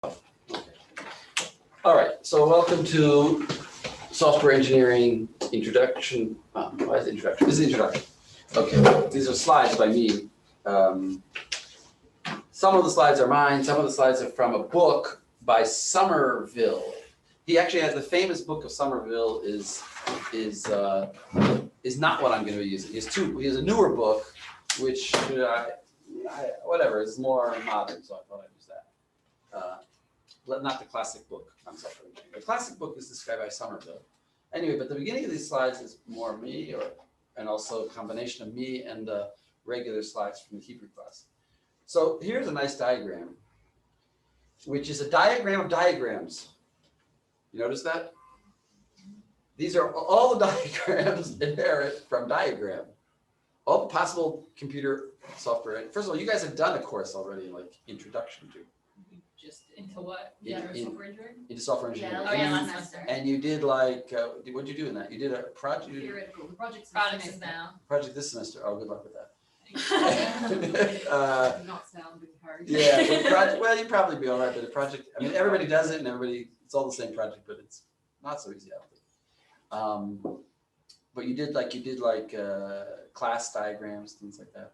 All right, so welcome to software engineering introduction. Why is it introduction? This is the introduction. Okay, these are slides by me. Some of the slides are mine. Some of the slides are from a book by Somerville. He actually has the famous book of Somerville is not what I'm going to be using. He has a newer book, which whatever is more modern. So I thought I'd use that. Not the classic book on software engineering. The classic book is this guy by Somerville. Anyway, but the beginning of these slides is more me, and also a combination of me and the regular slides from the Hebrew class. So here's a nice diagram, which is a diagram of diagrams. You notice that? These are all the diagrams inherit from diagram. All the possible computer software. First of all, you guys have done a course already, like introduction to. Just into what? Software engineering? Into software engineering. Yeah, last semester. And you did like, what did you do in that? You did a project? Theoretical. Projects now. Project this semester. Oh, good luck with that. Not sound encouraging. Yeah, well, you'd probably be all right, but the project, I mean, everybody does it and it's all the same project, but it's not so easy, I don't think. But you did like class diagrams, things like that.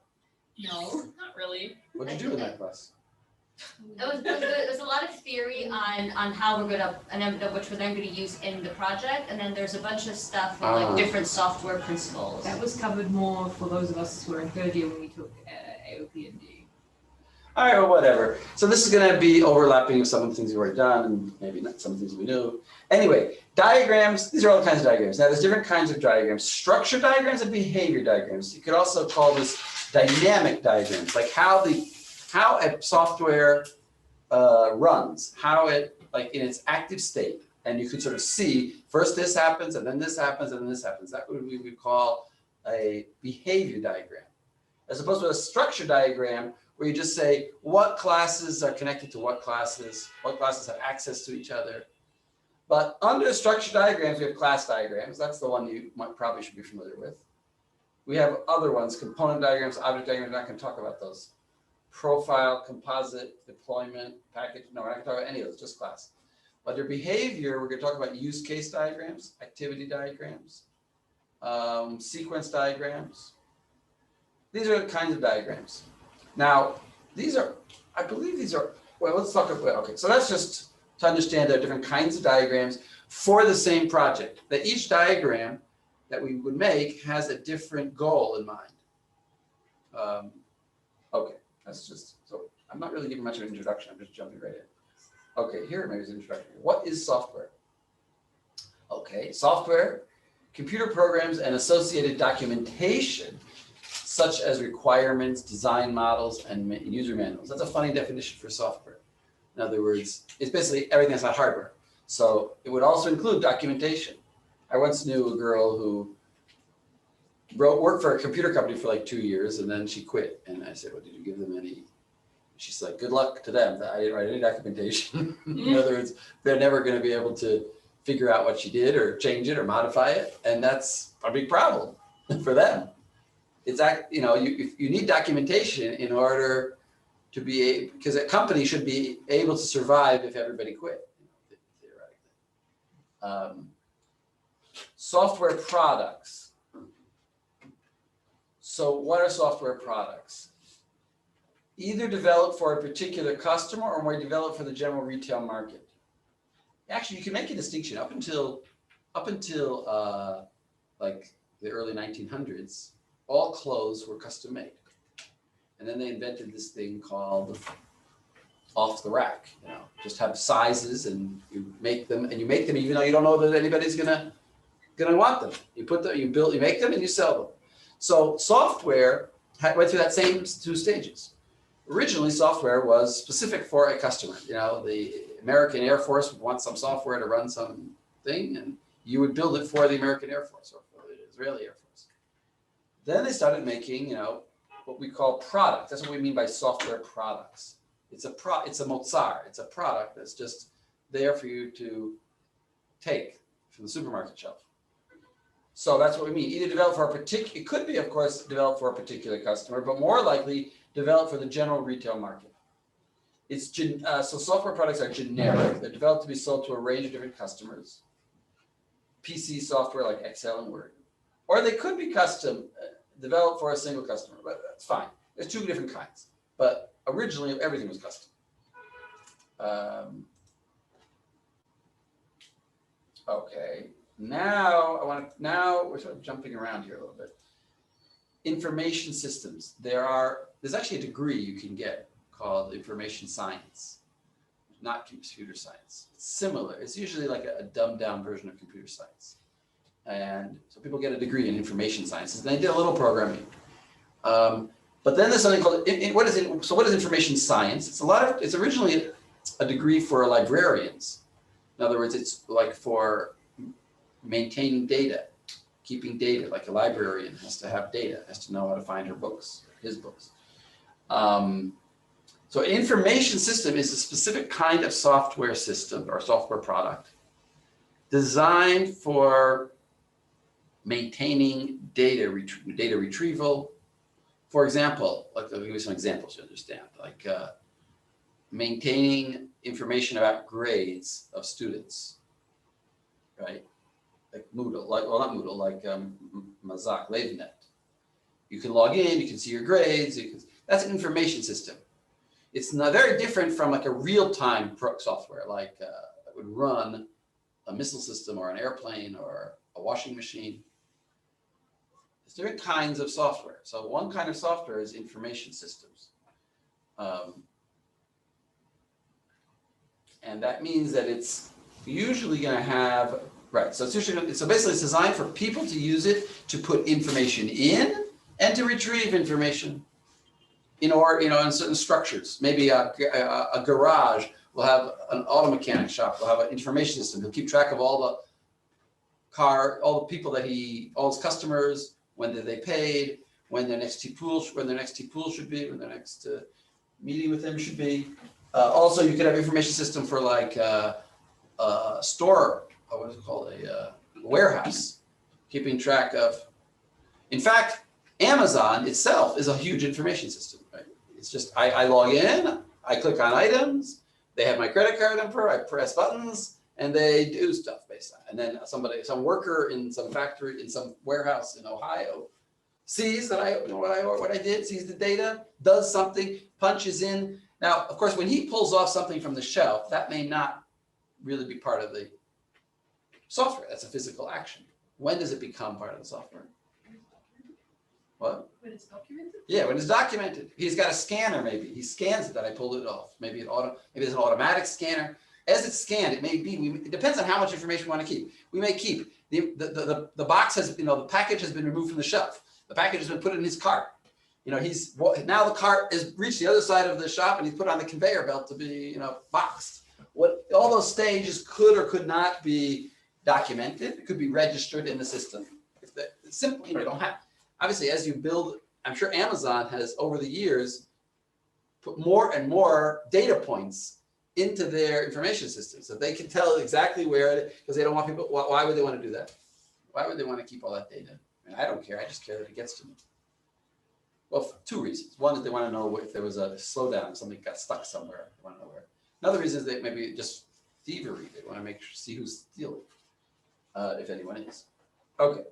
No, not really. What did you do in that class? It was good. There's a lot of theory on how we're gonna, and then which we're then gonna use in the project, and then there's a bunch of stuff on like different software principles. That was covered more for those of us who were in third year when we took AOP and D. All right, well, whatever. So this is gonna be overlapping of some of the things we've already done, and maybe not some of the things we knew. Anyway, diagrams, these are all kinds of diagrams. Now there's different kinds of diagrams, structure diagrams and behavior diagrams. You could also call this dynamic diagrams, like how a software runs, how it, like in its active state. And you could sort of see, first this happens, and then this happens, and then this happens. That we would call a behavior diagram. As opposed to a structure diagram, where you just say, what classes are connected to what classes have access to each other. But under structure diagrams, we have class diagrams. That's the one you probably should be familiar with. We have other ones, component diagrams, object diagrams. We're not going to talk about those. Profile, composite, deployment, package. No, we're not going to talk about any of those, just class. Under behavior, we're going to talk about use case diagrams, activity diagrams, sequence diagrams. These are the kinds of diagrams. Now, I believe these are, well, let's talk about, okay, so that's just to understand there are different kinds of diagrams for the same project. That each diagram that we would make has a different goal in mind. Okay. That's just, so I'm not really giving much of an introduction, I'm just jumping right in. Okay, here maybe is an introduction. What is software? Okay, software, computer programs and associated documentation, such as requirements, design models, and user manuals. That's a funny definition for software. In other words, it's basically everything that's not hardware. So it would also include documentation. I once knew a girl who worked for a computer company for like 2 years, and then she quit. And I said, well, did you give them any? She's like, good luck to them. I didn't write any documentation. In other words, they're never going to be able to figure out what she did or change it or modify it. And that's a big problem for them. It's, you need documentation in order to be, because a company should be able to survive if everybody quit, theoretically. Software products. So what are software products? Either developed for a particular customer or more developed for the general retail market. Actually, you can make a distinction up until like the early 1900s, all clothes were custom made. And then they invented this thing called off the rack, just have sizes and you make them even though you don't know that anybody's gonna want them. You make them and you sell them. So software went through that same 2 stages. Originally, software was specific for a customer. The American Air Force would want some software to run some thing, and you would build it for the American Air Force or for the Israeli Air Force. Then they started making, what we call products. That's what we mean by software products. It's a mozar. It's a product that's just there for you to take from the supermarket shelf. So that's what we mean. Either developed for a particular, it could be, of course, developed for a particular customer, but more likely developed for the general retail market. So software products are generic. They're developed to be sold to a range of different customers. PC software like Excel and Word. Or they could be custom, developed for a single customer, but that's fine. There's two different kinds. But originally, everything was custom. Okay, now we're sort of jumping around here a little bit. Information systems. There's actually a degree you can get called information science, not computer science. It's similar. It's usually like a dumbed down version of computer science. And so people get a degree in information sciences. And they did a little programming. But then there's something called, what is information science? It's originally a degree for librarians. In other words, it's like for maintaining data, keeping data, like a librarian has to have data, has to know how to find her books, his books. So information system is a specific kind of software system or software product designed for maintaining data retrieval. For example, like I'll give you some examples you understand, like maintaining information about grades of students, right? Like Moodle, not Moodle, like Mazak, LaveNet. You can log in, you can see your grades. That's an information system. It's not very different from like a real-time software, like that would run a missile system or an airplane or a washing machine. There's different kinds of software. So one kind of software is information systems. And that means that it's usually going to have, right, so basically it's designed for people to use it to put information in and to retrieve information in certain structures. Maybe a garage will have an auto mechanic shop, will have an information system. He'll keep track of all the people all his customers, when they paid, when their next pool should be, when their next meeting with him should be. Also, you could have information system for like a store, what is it called, a warehouse, keeping track of. In fact, Amazon itself is a huge information system, right? It's just, I log in, I click on items, they have my credit card number, I press buttons, and they do stuff based on it. And then some worker in some factory, in some warehouse in Ohio, sees that what I did, sees the data, does something, punches in. Now, of course, when he pulls off something from the shelf, that may not really be part of the software. That's a physical action. When does it become part of the software? What? When it's documented? Yeah, when it's documented. He's got a scanner maybe. He scans it that I pulled it off. Maybe it's an automatic scanner. As it's scanned, it may be, it depends on how much information we want to keep. We may keep, the box has, the package has been removed from the shelf. The package has been put in his cart. Now the cart has reached the other side of the shop and he's put on the conveyor belt to be, boxed. All those stages could or could not be documented. It could be registered in the system. It's simple, you don't have, obviously as you build, I'm sure Amazon has over the years put more and more data points into their information system so they can tell exactly where, because they don't want people, why would they want to do that? Why would they want to keep all that data? And I don't care, I just care that it gets to me. Well, for two reasons. One is they want to know if there was a slowdown, something got stuck somewhere, they want to know where. Another reason is that maybe just thievery, they want to see who's stealing, if anyone is. Okay.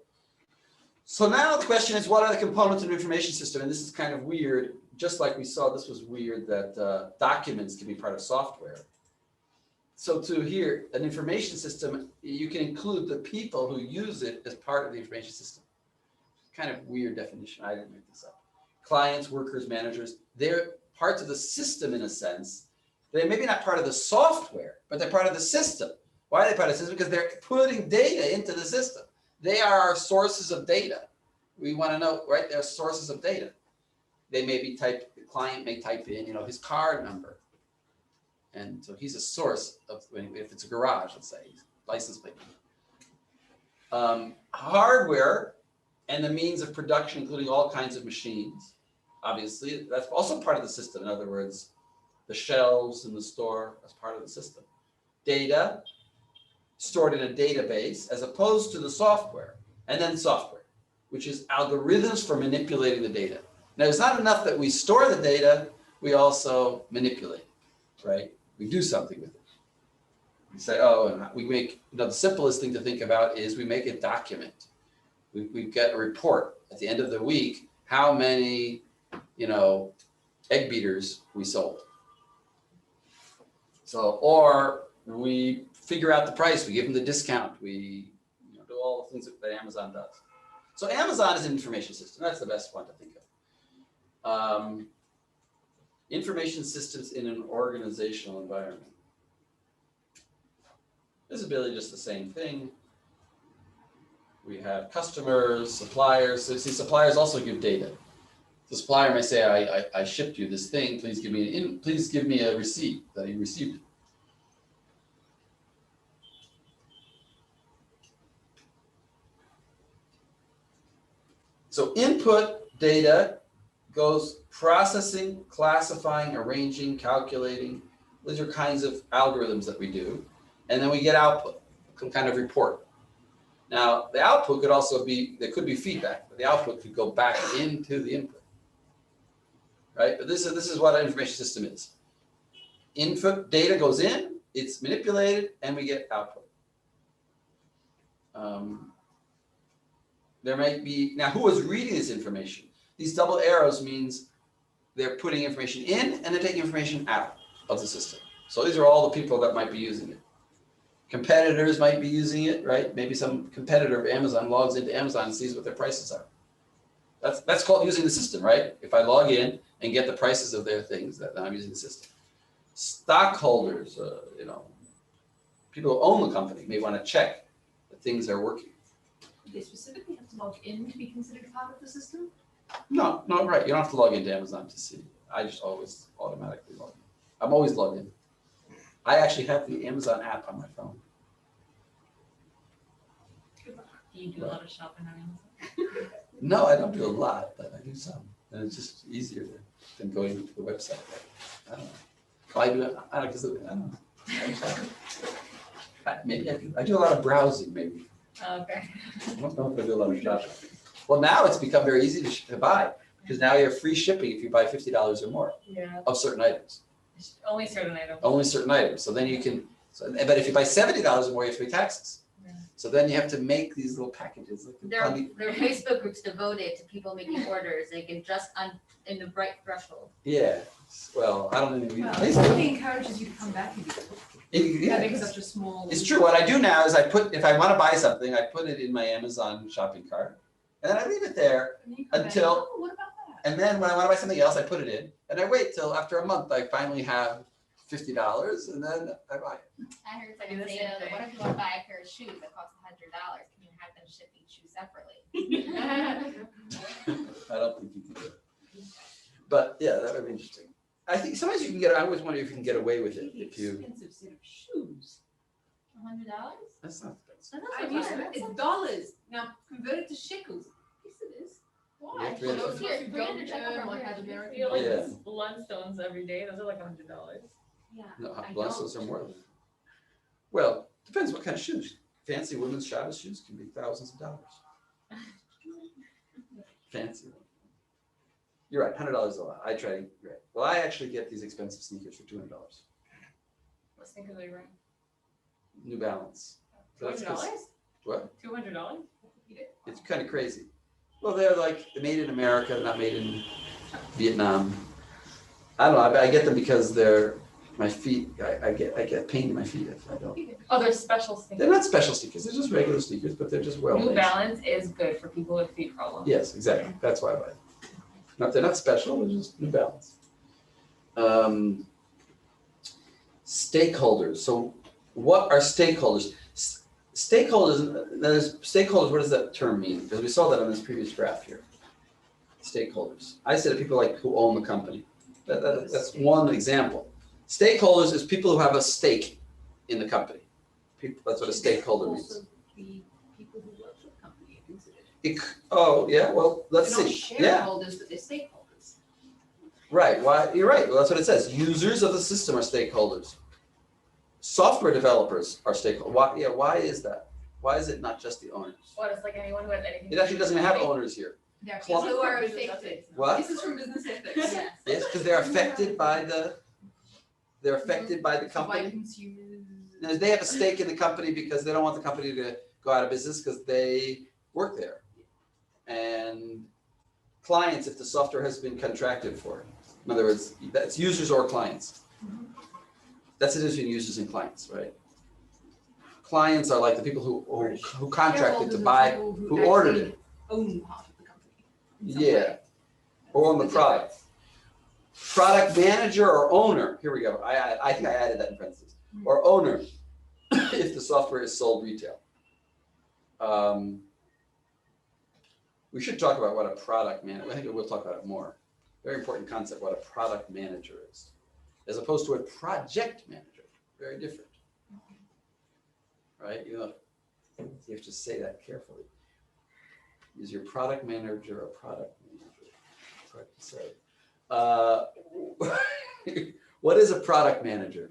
So now the question is, what are the components of an information system? And this is kind of weird. Just like we saw, this was weird that documents can be part of software. So here, an information system, you can include the people who use it as part of the information system. Kind of weird definition, I didn't make this up. Clients, workers, managers, they're parts of the system in a sense. They're maybe not part of the software, but they're part of the system. Why are they part of the system? Because they're putting data into the system. They are our sources of data. We want to know, right? They're sources of data. They may be the client may type in, his card number. And so he's a source of, if it's a garage, let's say, license plate. Hardware and the means of production, including all kinds of machines. Obviously, that's also part of the system. In other words, the shelves in the store, that's part of the system. Data stored in a database as opposed to the software, and then software, which is algorithms for manipulating the data. Now, it's not enough that we store the data, we also manipulate. right? We do something with it. We say, oh, and we make, the simplest thing to think about is we make a document. We get a report at the end of the week, how many, egg beaters we sold. So, or we figure out the price, we give them the discount, we do all the things that Amazon does. So Amazon is an information system. That's the best one to think of. Information systems in an organizational environment. This is really just the same thing. We have customers, suppliers. So see, suppliers also give data. The supplier may say, I shipped you this thing. Please give me a receipt that you received it. So input data goes processing, classifying, arranging, calculating. These are kinds of algorithms that we do. And then we get output, some kind of report. Now, the output could also be, there could be feedback, but the output could go back into the input. Right? But this is what an information system is. Input data goes in, it's manipulated, and we get output. There might be, now who is reading this information? These double arrows means they're putting information in and they're taking information out of the system. So these are all the people that might be using it. Competitors might be using it, right? Maybe some competitor of Amazon logs into Amazon and sees what their prices are. That's called using the system, right? If I log in and get the prices of their things, then I'm using the system. Stockholders, people who own the company may want to check that things are working. Do they specifically have to log in to be considered part of the system? No, right. You don't have to log into Amazon to see. I just always automatically log in. I'm always logged in. I actually have the Amazon app on my phone. Do you do a lot of shopping on Amazon? No, I don't do a lot, but I do some. And it's just easier than going to the website. I don't know. Well, I do it, I don't know. Maybe I do a lot of browsing, maybe. Okay. I don't know if I do a lot of shopping. Well, now it's become very easy to buy because now you have free shipping if you buy $50 or more of certain items. Only certain items. Only certain items. So then you can, but if you buy $70 or more, you have to pay taxes. Yeah. So then you have to make these little packages. Like There are Facebook groups devoted to people making orders. They can just in the right threshold. Yeah. Well, I don't even Well, read somebody encourages you to come back and do Yeah. having such a small. It's true. What I do now is if I want to buy something, I put it in my Amazon shopping cart, and then I leave it there And you come until. back, oh, what about that? And then when I want to buy something else, I put it in, and I wait till after a month I finally have $50, and then I buy it. I heard Do the someone say, same thing. what if you want to buy a pair of shoes that cost $100? Can you have them ship each shoe separately? I don't think you can do it. But yeah, that would be interesting. I think sometimes you can get. I always wonder if you can get away with it if you. Expensive set of shoes. $100? That's not expensive. I'm used to it. It's dollars. Now convert it to shekels. Yes, it is. Yeah, Why? 300. Those Here, who 300 go shekel term for or a have pair of American. feel like Yeah. this Blundstones every day, those are like $100. Yeah. No, I blessings don't. are more than that. Well, depends what kind of shoes. Fancy women's Shabbos shoes can be thousands of dollars. Fancy. You're right, $100 is a lot. I try. Right. Well, I actually get these expensive sneakers for $200. What sneakers are you wearing? New Balance. So that's 'cause- $200? What? $200? It's kind of crazy. Well, they're like made in America, not made in Vietnam. I don't know. I get them because they're my feet. I get pain in my feet if I don't. Oh, they're special They're sneakers. not special sneakers. They're just regular sneakers, but they're just well New made. Balance is good for people with feet problems. Yes, exactly. That's why I buy them. They're not special. They're just New Balance. Stakeholders. So, what are stakeholders? Stakeholders. What does that term mean? Because we saw that on this previous graph here. Stakeholders. I said people like who own the company. That's one example. Stakeholders is people who have a stake in the company. That's what a stakeholder means. Also, the people who work for the company are considered. Oh yeah. Well, let's They're not see. Yeah. shareholders, but they're stakeholders. Right. Why? You're right. Well, that's what it says. Users of the system are stakeholders. Software developers are stakeholders. Why? Yeah. Why is that? Why is it not just the owners? What, it's like anyone who has anything. It actually doesn't have owners here. They're Club- people who are Business affected. ethics. What? This is from business ethics. Yes. Yes, because they're affected by the. they're affected by the So by company. consumers. Now, they have a stake in the company because they don't want the company to go out of business because they work there. And clients, if the software has been contracted for. In other words, that's users or clients. That's the difference between users and clients, right? Clients are like the people who contracted to Shareholders are buy, people who ordered actually it. own part of the company. in some Yeah, way. or on the That's product. Product manager or owner, here we go, I think I added that in parentheses, or owner, if the software is sold retail. We should talk about what a product manager, I think we'll talk about it more. Very important concept, what a product manager is, as opposed to a project manager, very different. Right, you have to say that carefully. Is your product manager a product manager? It's hard to say. What is a product manager?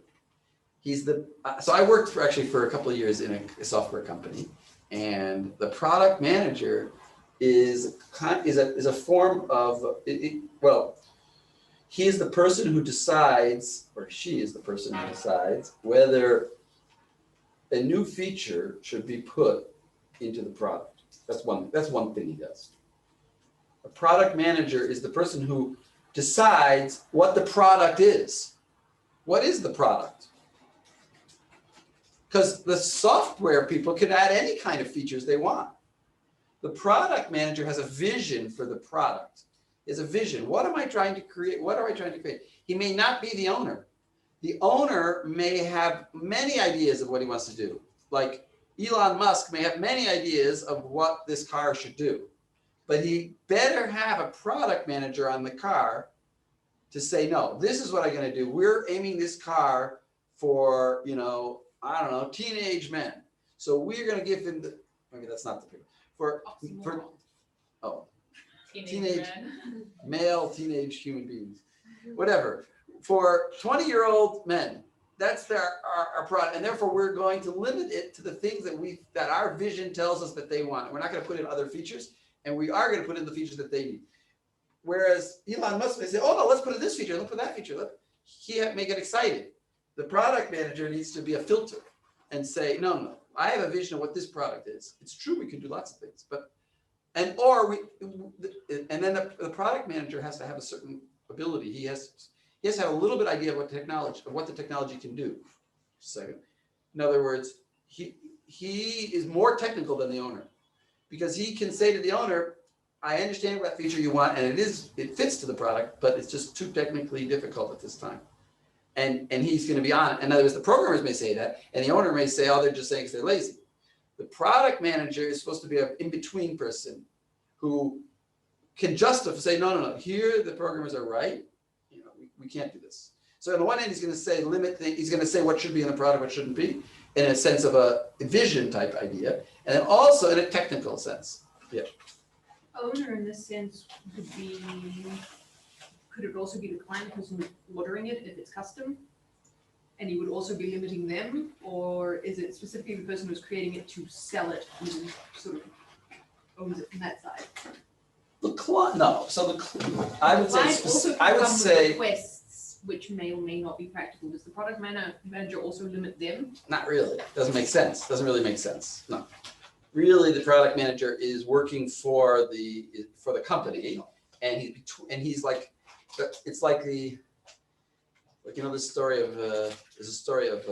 He's the, so I worked for a couple of years in a software company, and the product manager is a form of, well, he is the person who decides, or she is the person who decides whether a new feature should be put into the product. That's one thing he does. A product manager is the person who decides what the product is. What is the product? Because the software people can add any kind of features they want. The product manager has a vision for the product. Is a vision. What am I trying to create? What am I trying to create? He may not be the owner. The owner may have many ideas of what he wants to do. Like Elon Musk may have many ideas of what this car should do, but he better have a product manager on the car to say, no, this is what I'm going to do. We're aiming this car for, I don't know, teenage men. So we're going to give him the, maybe that's not the picture, for teenage male teenage human beings, whatever, for 20-year-old men. That's our product, and therefore we're going to limit it to the things that our vision tells us that they want. We're not going to put in other features, and we are going to put in the features that they need. Whereas Elon Musk may say, oh no, let's put in this feature, let's put that feature. He may get excited. The product manager needs to be a filter and say, no, I have a vision of what this product is. It's true, we can do lots of things, but then the product manager has to have a certain ability. He has to have a little bit idea of what the technology can do. Second, in other words, he is more technical than the owner, because he can say to the owner, I understand what feature you want, and it fits to the product, but it's just too technically difficult at this time. And he's going to be on it. In other words, the programmers may say that, and the owner may say, oh, they're just saying because they're lazy. The product manager is supposed to be an in-between person who can justify, say, no, here the programmers are right. We can't do this. So on the one hand, he's going to say he's going to say what should be in the product, what shouldn't be, in a sense of a vision type idea, and then also in a technical sense. Yeah. Owner in this sense could it also be the client who's ordering it if it's custom? And he would also be limiting them, or is it specifically the person who's creating it to sell it who sort of owns it from that side? The client, no. So I would say, I would say requests which may or may not be practical. Does the product manager also limit them? Not really. Doesn't make sense. Doesn't really make sense. No. Really, the product manager is working for the company, and he's like, it's like this story of there's a story of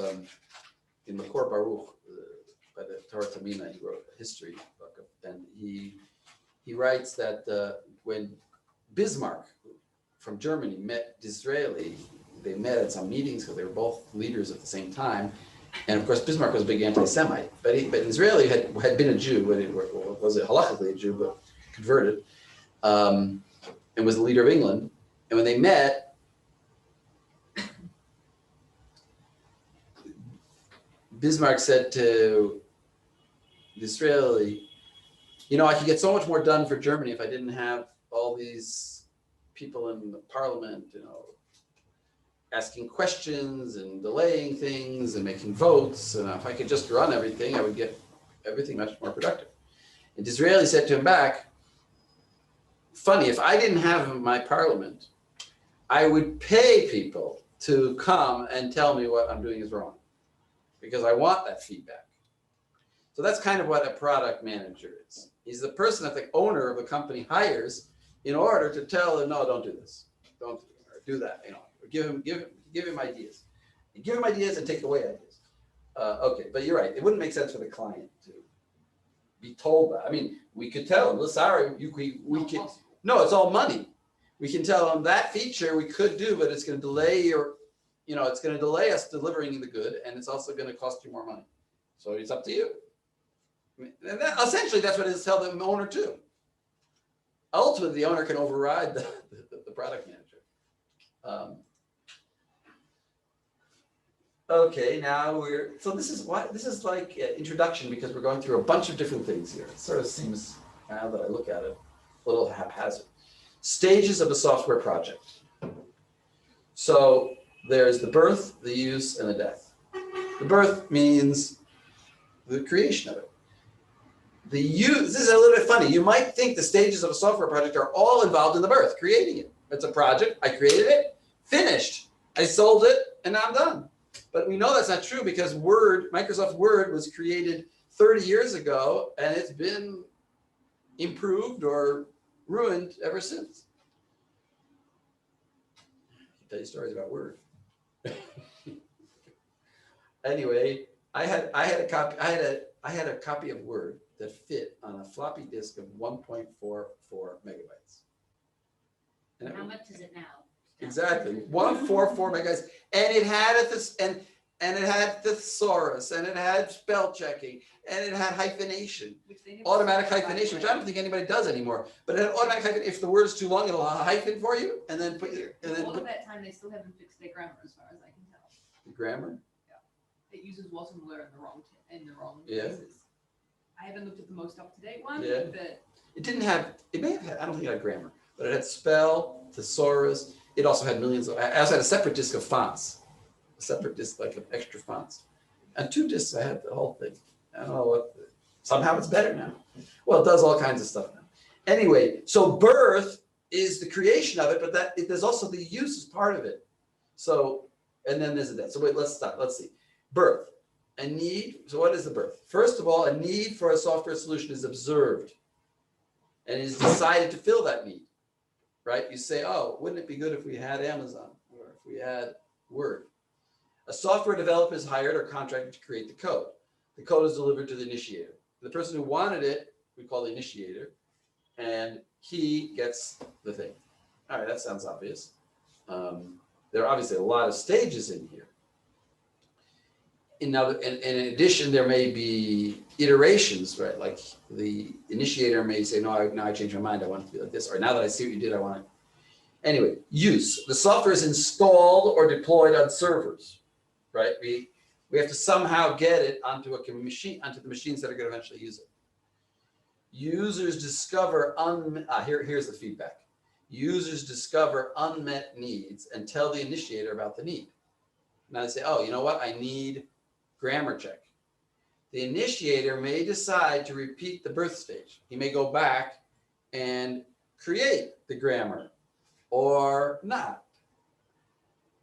in Makor Baruch by the Torah Tamina. He wrote a history book, and he writes that when Bismarck from Germany met Disraeli, they met at some meetings because they were both leaders at the same time. And of course, Bismarck was a big anti-Semite, but Disraeli had been a Jew, was halakhically a Jew, but converted, and was the leader of England. And when they met, Bismarck said to Disraeli, I could get so much more done for Germany if I didn't have all these people in the parliament, asking questions and delaying things and making votes. And if I could just run everything, I would get everything much more productive. And Disraeli said to him back, funny, if I didn't have my parliament, I would pay people to come and tell me what I'm doing is wrong, because I want that feedback. So that's kind of what a product manager is. He's the person that the owner of a company hires in order to tell him, no, don't do this, don't do that, you know, give him ideas. Give him ideas and take away ideas. Okay, but you're right. It wouldn't make sense for the client to be told that. I mean, we could tell them, well, sorry, we can. No, it's all money. We can tell them that feature we could do, but it's going to delay your, you know, it's going to delay us delivering the good, and it's also going to cost you more money. So it's up to you. I mean, and essentially, that's what it is to tell the owner too. Ultimately, the owner can override the product manager. Okay, now so this is like introduction, because we're going through a bunch of different things here. It sort of seems, now that I look at it, a little haphazard. Stages of a software project. So there's the birth, the use, and the death. The birth means the creation of it. The use, this is a little bit funny. You might think the stages of a software project are all involved in the birth, creating it. It's a project, I created it, finished, I sold it, and now I'm done. But we know that's not true, because Microsoft Word was created 30 years ago, and it's been improved or ruined ever since. I can tell you stories about Word. Anyway, I had a copy of Word that fit on a floppy disk of 1.44 megabytes. And How much is it now? exactly, 144 megabytes, and it had and it had thesaurus, and it had spell checking, and it had hyphenation, automatic hyphenation, which I don't think anybody does anymore. But it had automatic hyphenation. If the word's too long, it'll hyphen for you, and then put your All of that time, they still haven't fixed their grammar, as far as I can tell. the grammar. It uses was and were in the wrong Yeah. places. I haven't looked at the most up-to-date one, Yeah. but It didn't have. It may have had. I don't think it had grammar, but it had spell, thesaurus. It also had millions of. I also had a separate disk of fonts. A separate disk, like of extra fonts, and 2 disks. I had the whole thing. I don't know what. Somehow it's better now. Well, it does all kinds of stuff now. Anyway, so birth is the creation of it, but there's also the use as part of it. So, and then there's a death. So wait, let's stop. Let's see. Birth, a need. So what is the birth? First of all, a need for a software solution is observed, and is decided to fill that need. Right? You say, oh, wouldn't it be good if we had Amazon, or if we had Word? A software developer is hired or contracted to create the code. The code is delivered to the initiator. The person who wanted it, we call the initiator, and he gets the thing. All right, that sounds obvious. There are obviously a lot of stages in here. In addition, there may be iterations, right? Like the initiator may say, no, now I changed my mind, I want it to be like this. Or now that I see what you did, I want it. Anyway, use. The software is installed or deployed on servers. Right? We have to somehow get it onto the machines that are going to eventually use it. Users discover here's the feedback. Users discover unmet needs and tell the initiator about the need. Now they say, oh, you know what? I need grammar check. The initiator may decide to repeat the birth stage. He may go back and create the grammar or not.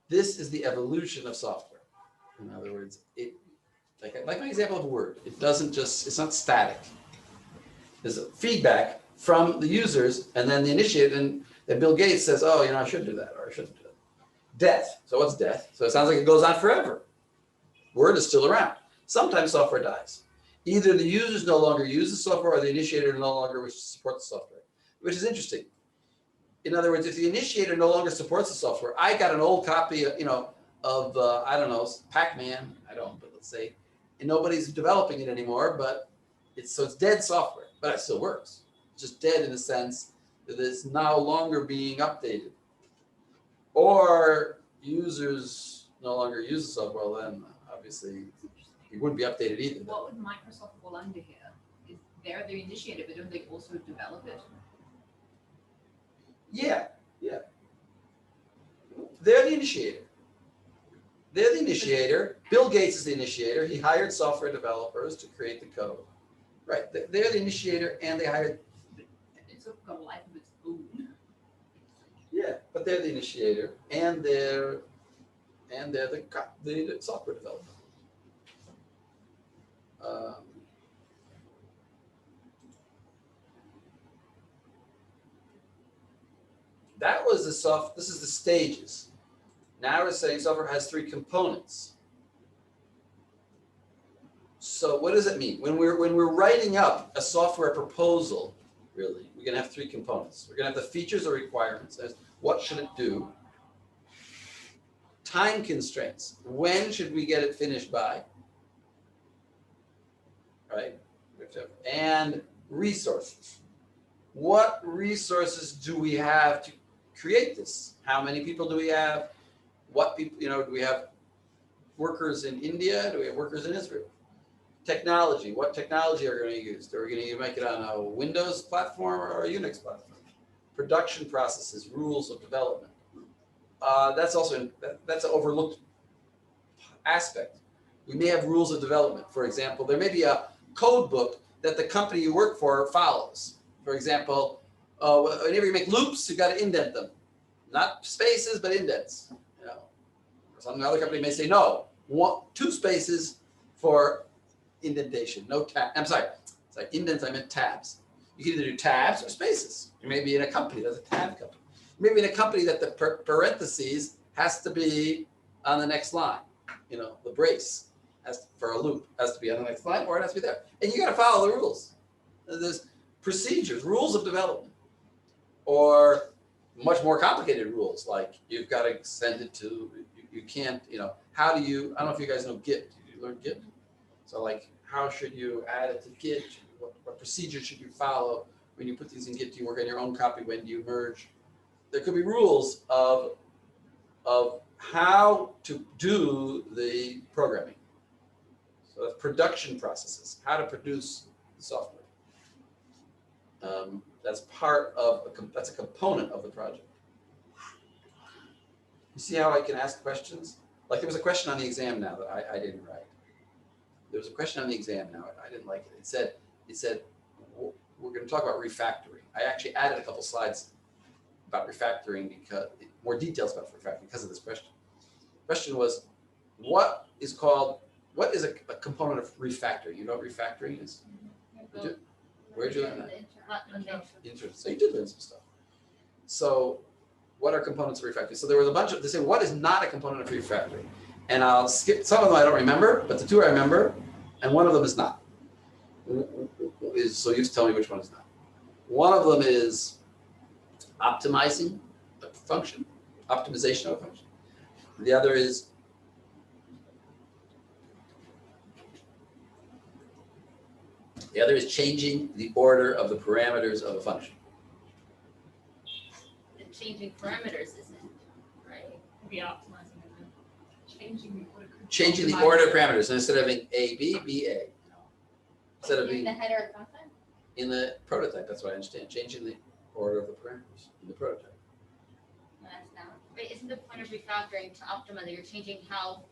This is the evolution of software. In other words, like my example of Word, it's not static. There's a feedback from the users, and then the initiator, and then Bill Gates says, oh, you know, I should do that, or I shouldn't do that. Death. So what's death? So it sounds like it goes on forever. Word is still around. Sometimes software dies. Either the users no longer use the software, or the initiator no longer wishes to support the software, which is interesting. In other words, if the initiator no longer supports the software, I got an old copy of, I don't know, Pac-Man, I don't, but let's say, and nobody's developing it anymore, but it's dead software, but it still works. It's just dead in the sense that it's no longer being updated. Or users no longer use the software, well, then obviously it wouldn't be updated either. what would Microsoft fall under here? Is they're the initiator, but don't they also develop it? Yeah. They're the initiator. Bill Gates is the initiator. He hired software developers to create the code. Right. They're the initiator, and they hired. It's sort of got a life of its own. Yeah, but they're the initiator, and they're and they're the software developer. That was this is the stages. Now we're saying software has 3 components. So what does it mean? When we're writing up a software proposal, really, we're gonna have 3 components. We're gonna have the features or requirements. That's what should it do? Time constraints. When should we get it finished by? Right? And resources. What resources do we have to create this? How many people do we have? What people, do we have workers in India? Do we have workers in Israel? Technology. What technology are we going to use? Are we going to make it on a Windows platform or a Unix platform? Production processes, rules of development. That's also that's an overlooked aspect. We may have rules of development. For example, there may be a code book that the company you work for follows. For example, whenever you make loops, you've got to indent them, not spaces, but indents. Some other company may say no, 2 spaces for indentation, no tab. I'm sorry, it's like indents. I meant tabs. You can either do tabs or spaces. You may be in a company that's a tab company. You may be in a company that the parentheses has to be on the next line. The brace for a loop has to be on the next line, or it has to be there. And you got to follow the rules. There's procedures, rules of development, or much more complicated rules, like you've got to send it to, you can't, how do you, I don't know if you guys know Git. Did you learn Git? So like, how should you add it to Git? What procedure should you follow when you put these in Git? Do you work on your own copy? When do you merge? There could be rules of how to do the programming. So that's production processes, how to produce the software. That's part of, that's a component of the project. You see how I can ask questions? Like there was a question on the exam now that I didn't write. There was a question on the exam now, I didn't like it. It said, we're going to talk about refactoring. I actually added a couple slides about refactoring, because more details about refactoring because of this question. The question was, what is a component of refactoring? You know what refactoring is? Where'd you learn that? Interesting. So you did learn some stuff. So what are components of refactoring? So there was a bunch of, they say, what is not a component of refactoring? And I'll skip, some of them I don't remember, but the 2 I remember, and one of them is not. So you tell me which one is not. One of them is optimizing a function, optimization of a function. The other is changing the order of the parameters of a function. And changing parameters isn't, right? Be optimizing it. Changing the order of parameters, and instead of having A, B, B, A. Instead of In being the header content? in the prototype, that's what I understand. Changing the order of the parameters in the prototype. No, that's not. Wait, isn't the point of refactoring to optimize? You're changing how,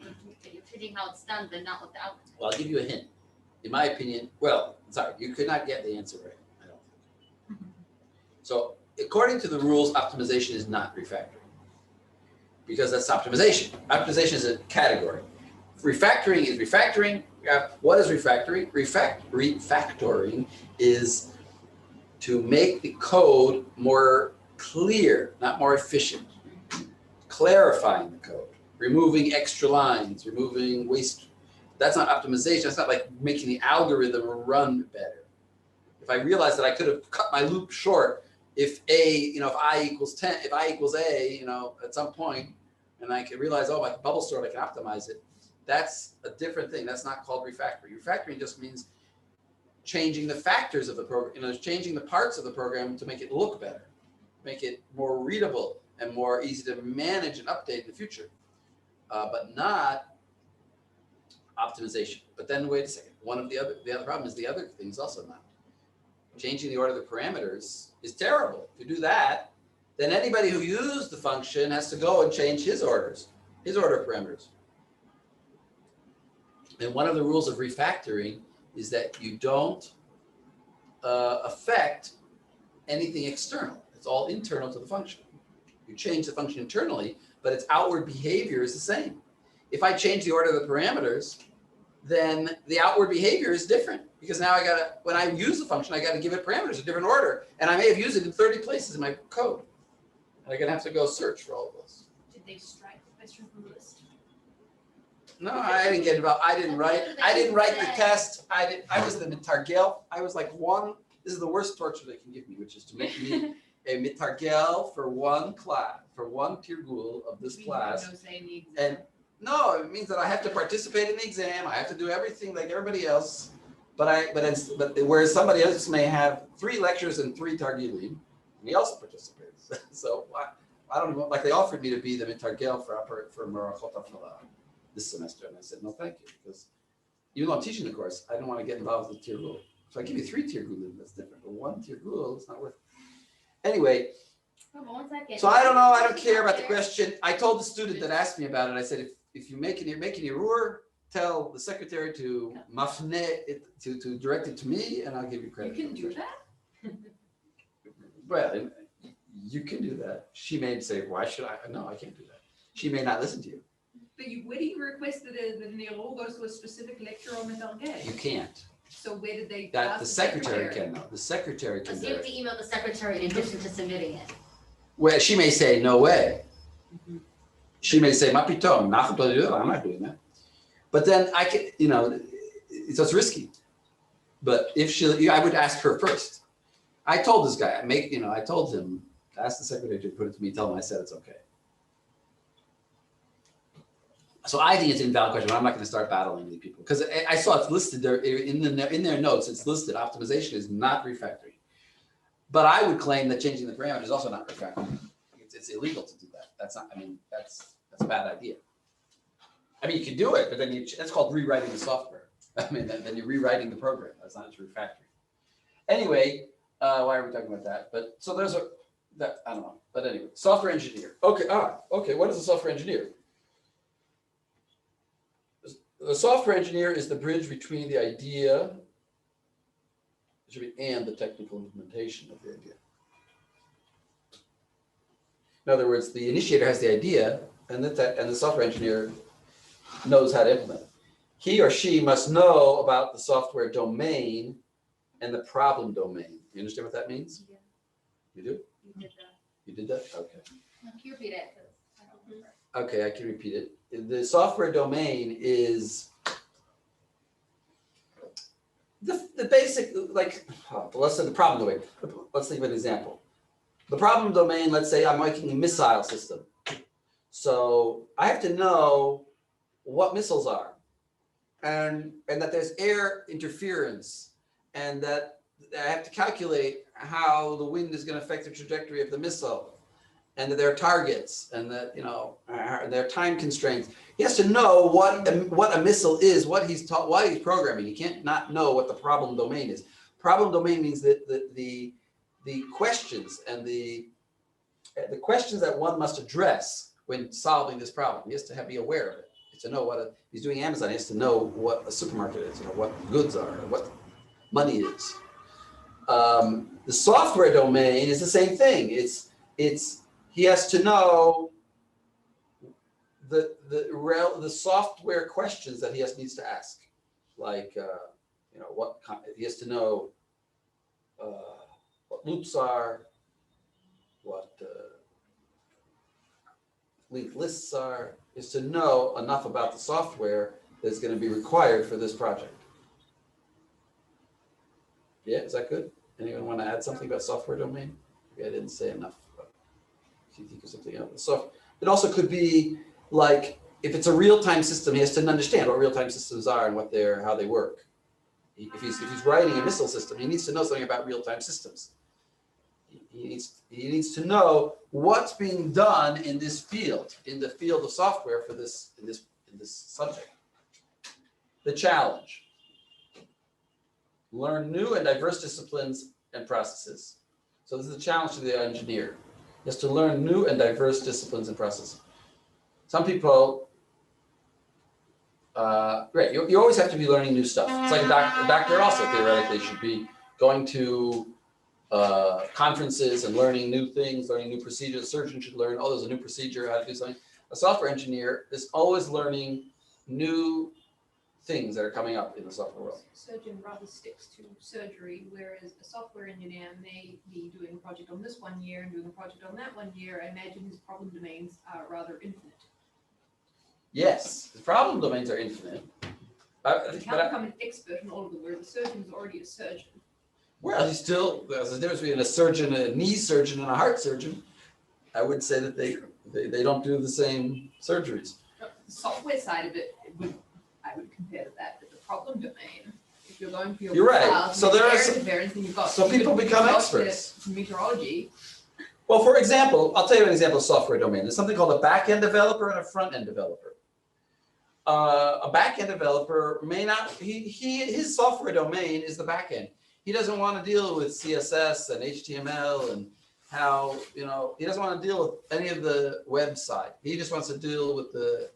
you're changing how it's done, but not what the outcome is. Well, I'll give you a hint. In my opinion, sorry, you could not get the answer right, I don't think. So according to the rules, optimization is not refactoring, because that's optimization. Optimization is a category. Refactoring is refactoring. What is refactoring? Refactoring is to make the code more clear, not more efficient. Clarifying the code, removing extra lines, removing waste. That's not optimization. That's not like making the algorithm run better. If I realized that I could have cut my loop short if if I equals 10, if I equals A, at some point, and I can realize, oh, I can bubble store it, I can optimize it. That's a different thing. That's not called refactoring. Refactoring just means changing the factors of the program, changing the parts of the program to make it look better, make it more readable and more easy to manage and update in the future, but not optimization. But then wait a second. The other problem is the other thing is also not. Changing the order of the parameters is terrible. If you do that, then anybody who used the function has to go and change his order of parameters. And one of the rules of refactoring is that you don't affect anything external. It's all internal to the function. You change the function internally, but but its outward behavior is the same. If I change the order of the parameters, then the outward behavior is different, because now when I use the function, I gotta give it parameters in a different order, and I may have used it in 30 places in my code. And I'm gonna have to go search for all of those. Did they strike the question from the list? No, I didn't get involved. I didn't write the test. I was the mitargel. I was like this is the worst torture they can give me, which is to make me a mitargel for one class, for one tirgul of this class. No say in the exam. And no, it means that I have to participate in the exam. I have to do everything like everybody else. But whereas somebody else may have 3 lectures and 3 targilim, and he also participates. So I don't know, like they offered me to be the mitargel for Marachot Hafala this semester, and I said no, thank you, because even though I'm teaching the course, I don't want to get involved with the tirgul. So I give you 3 tirgulim, that's different, but 1 tirgul, it's not worth it. Anyway. Hold on 1 second. So I don't know. I don't care about the question. I told the student that asked me about it. I said, if you make an error, tell the secretary to mafne it to direct it to me, and I'll give you credit. You can do that? Well, you can do that. She may say, "Why should I?" No, I can't do that. She may not listen to you. But where do you request that an error goes to a specific lecture or mitargel? You can't. So where did they? That ask the secretary can know. The secretary can So do you have it. to email the secretary in addition to submitting it. Well, she may say, "No way." Mhm. She may say, "Mapitom, I'm not doing that." But then I can, so it's risky. But if I would ask her first. I told this guy, I told him, ask the secretary to put it to me, tell him I said it's okay. So I think it's an invalid question, but I'm not going to start battling these people, because I saw it's listed there in their notes. It's listed. Optimization is not refactoring. But I would claim that changing the parameters is also not refactoring. It's illegal to do that. That's a bad idea. I mean, you can do it, but then that's called rewriting the software. I mean, then you're rewriting the program. That's not just refactoring. Anyway, why are we talking about that? But so I don't know. But anyway, software engineer. Okay. Okay. What is a software engineer? The software engineer is the bridge between the idea and the technical implementation of the idea. In other words, the initiator has the idea, and the software engineer knows how to implement it. He or she must know about the software domain and the problem domain. You understand what that means? Yeah. You do? You did that. You did that? Okay. Can you repeat it? 'Cause I don't remember. Okay, I can repeat it. The software domain is the basic, let's say the problem domain. Let's think of an example. The problem domain, let's say I'm making a missile system. So I have to know what missiles are, and that there's air interference, and that I have to calculate how the wind is going to affect the trajectory of the missile, and that there are targets, and that there are time constraints. He has to know what a missile is, what he's programming. He can't not know what the problem domain is. Problem domain means that the questions and the questions that one must address when solving this problem. He has to be aware of it. He has to know if he's doing Amazon. He has to know what a supermarket is, what goods are, what money is. The software domain is the same thing. He has to know the software questions that he needs to ask, like he has to know what loops are, what linked lists are. Is to know enough about the software that's going to be required for this project. Yeah, is that good? Anyone want to add something about software domain? Maybe I didn't say enough. If you think of something else. So it also could be like, if it's a real-time system, he has to understand what real-time systems are and how they work. If he's writing a missile system, he needs to know something about real-time systems. He needs to know what's being done in this field, in the field of software for this in this subject. The challenge: learn new and diverse disciplines and processes. So this is a challenge to the engineer. He has to learn new and diverse disciplines and processes. Some people, great, you always have to be learning new stuff. It's like a doctor also theoretically should be going to conferences and learning new things, learning new procedures. A surgeon should learn, there's a new procedure, how to do something. a software engineer is always learning new things that are coming up in the software world. Surgeon rather sticks to surgery, whereas a software engineer may be doing a project on this 1 year and doing a project on that 1 year. I imagine his problem domains are rather infinite. Yes, the problem domains are infinite. You can't become an expert in all of them, where the surgeon's already a surgeon. Well, there's a difference between a surgeon, a knee surgeon, and a heart surgeon. I would say that they don't do the same surgeries. The software side of it, I would compare to that, but the problem domain, if you're going for your You're right. files, So there are variance, then you've got so people become experts. Meteorology. Well, for example, I'll tell you an example of software domain. There's something called a back-end developer and a front-end developer. A back-end developer may not, his software domain is the back-end. He doesn't want to deal with CSS and HTML and how, he doesn't want to deal with any of the website. He just wants to deal with the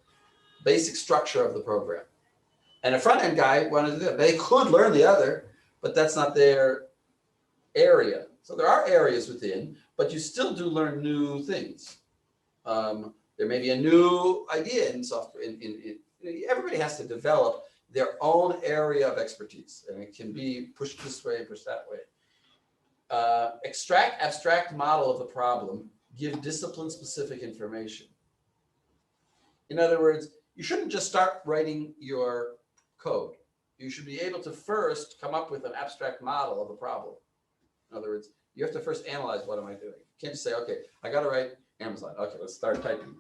basic structure of the program. And a front-end guy wanted to do that. They could learn the other, but that's not their area. So there are areas within, but you still do learn new things. There may be a new idea in software. Everybody has to develop their own area of expertise, and it can be pushed this way, pushed that way. Extract abstract model of the problem, give discipline-specific information. In other words, you shouldn't just start writing your code. You should be able to first come up with an abstract model of the problem. In other words, you have to first analyze, what am I doing? You can't just say, okay, I got to write Amazon. Okay, let's start typing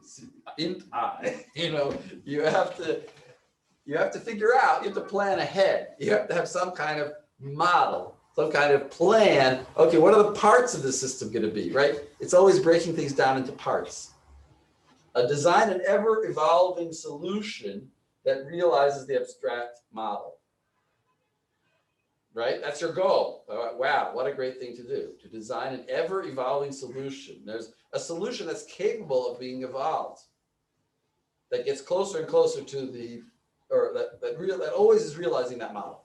int I. You have to figure out, you have to plan ahead. You have to have some kind of model, some kind of plan. Okay, what are the parts of the system going to be, right? It's always breaking things down into parts. Design an ever-evolving solution that realizes the abstract model. Right? That's your goal. Wow, what a great thing to do, to design an ever-evolving solution. There's a solution that's capable of being evolved, that gets closer and closer to that always is realizing that model.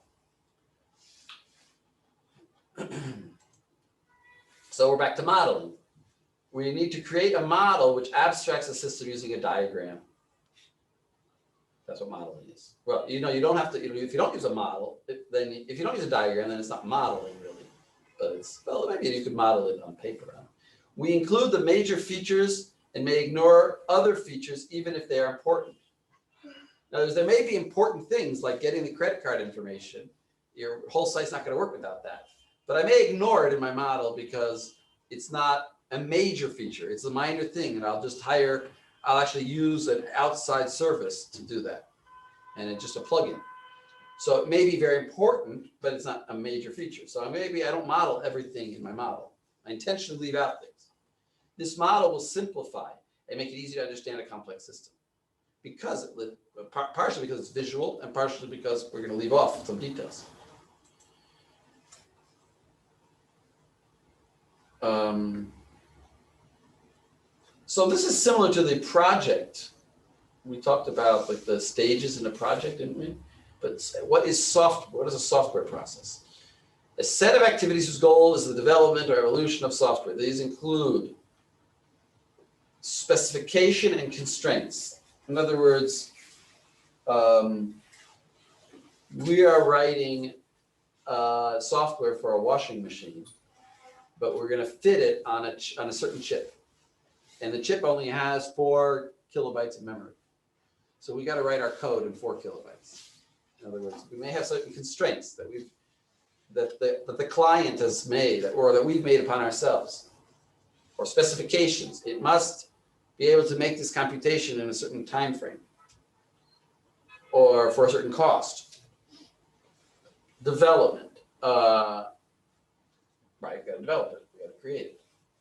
So we're back to modeling. We need to create a model which abstracts the system using a diagram. That's what modeling is. Well, you don't have to, if you don't use a model, then if you don't use a diagram, then it's not modeling really. But maybe you could model it on paper. We include the major features and may ignore other features even if they are important. Now, there may be important things like getting the credit card information. Your whole site's not going to work without that. But I may ignore it in my model because it's not a major feature. It's a minor thing, and I'll actually use an outside service to do that. And it's just a plugin. So it may be very important, but it's not a major feature. So maybe I don't model everything in my model. I intentionally leave out things. This model will simplify and make it easy to understand a complex system. Partially because it's visual and partially because we're going to leave off some details. So this is similar to the project. We talked about like the stages in a project, didn't we? But what is software? What is a software process? A set of activities whose goal is the development or evolution of software. These include specification and constraints. In other words, we are writing software for a washing machine, but we're going to fit it on a certain chip. And the chip only has 4 kilobytes of memory. So we got to write our code in 4 kilobytes. In other words, we may have certain constraints that the client has made or that we've made upon ourselves, or specifications. It must be able to make this computation in a certain time frame or for a certain cost. Development. Right, we've got to develop it. We've got to create it.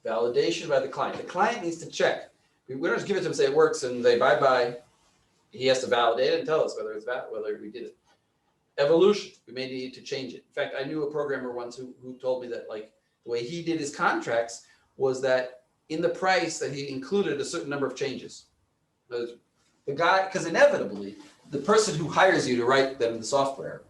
Validation by the client. The client needs to check. We don't just give it to him and say it works and they bye-bye. He has to validate it and tell us whether it's whether we did it. Evolution. We may need to change it. In fact, I knew a programmer once who told me that like the way he did his contracts was that in the price that he included a certain number of changes. The guy, because inevitably, the person who hires you to write them the software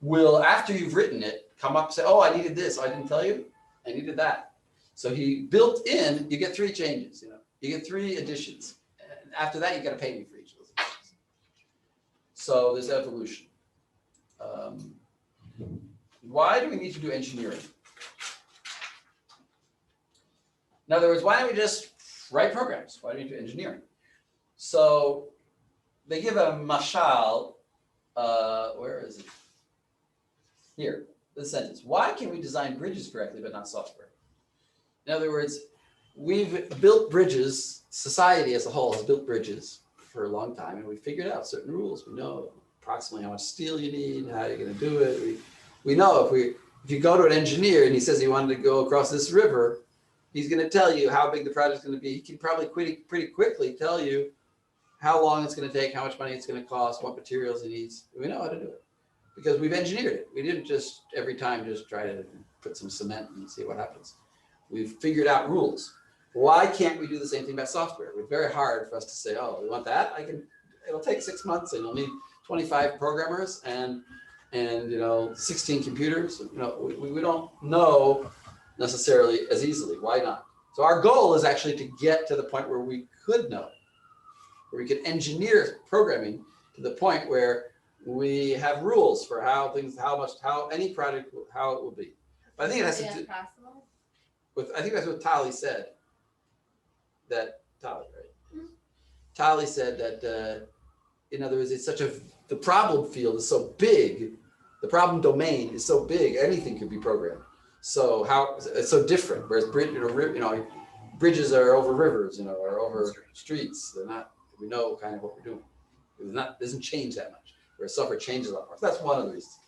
will, after you've written it, come up and say, oh, I needed this. I didn't tell you. I needed that. So he built in, you get 3 changes, you get 3 additions. after that, you gotta pay me for each of those things. So there's evolution. Why do we need to do engineering? In other words, why don't we just write programs? Why do we need to do engineering? So they give a mashal, where is it? Here, this sentence. Why can we design bridges correctly but not software? In other words, we've built bridges, society as a whole has built bridges for a long time, and we figured out certain rules. We know approximately how much steel you need, how you're gonna do it. We know if you go to an engineer and he says he wanted to go across this river, he's gonna tell you how big the project's gonna be. He can probably pretty quickly tell you how long it's gonna take, how much money it's gonna cost, what materials he needs. We know how to do it because we've engineered it. We didn't just every time just try to put some cement and see what happens. We've figured out rules. Why can't we do the same thing about software? It's very hard for us to say, oh, we want that? It'll take 6 months and you'll need 25 programmers and 16 computers. We don't know necessarily as easily. Why not? So our goal is actually to get to the point where we could know, where we could engineer programming to the point where we have rules for how any project, how it will be. But I think it has to do I think that's what Tali said. Tali, right? Tali said that, in other words, the problem field is so big, the problem domain is so big, anything could be programmed. So it's so different. Whereas bridges are over rivers, or over streets. They're not. We know kind of what we're doing. It doesn't change that much. Whereas software changes a lot more. So that's one of the reasons.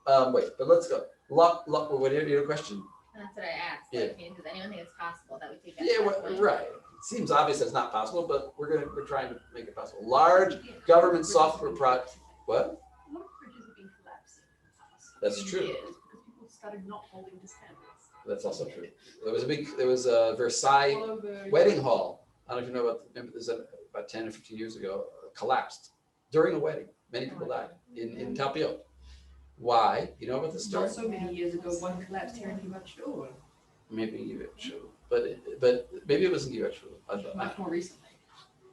But let's go. What your question? That's what I asked. Yeah. Does anyone think it's possible that we could get? Yeah, right. It seems obvious that it's not possible, but we're trying to make it possible. Large government software project. What? A lot of bridges have been collapsing in the past That's few true. years because people started not holding to standards. That's also true. There was a Versailles All over wedding hall. I don't know if you know remember this about 10 or 15 years ago, collapsed during a wedding. Many people died in Tapio. Why? You know about the story? Not so many years ago, one collapsed here in Givenchy. Maybe Givenchy, but maybe it wasn't Givenchy. Much more recently.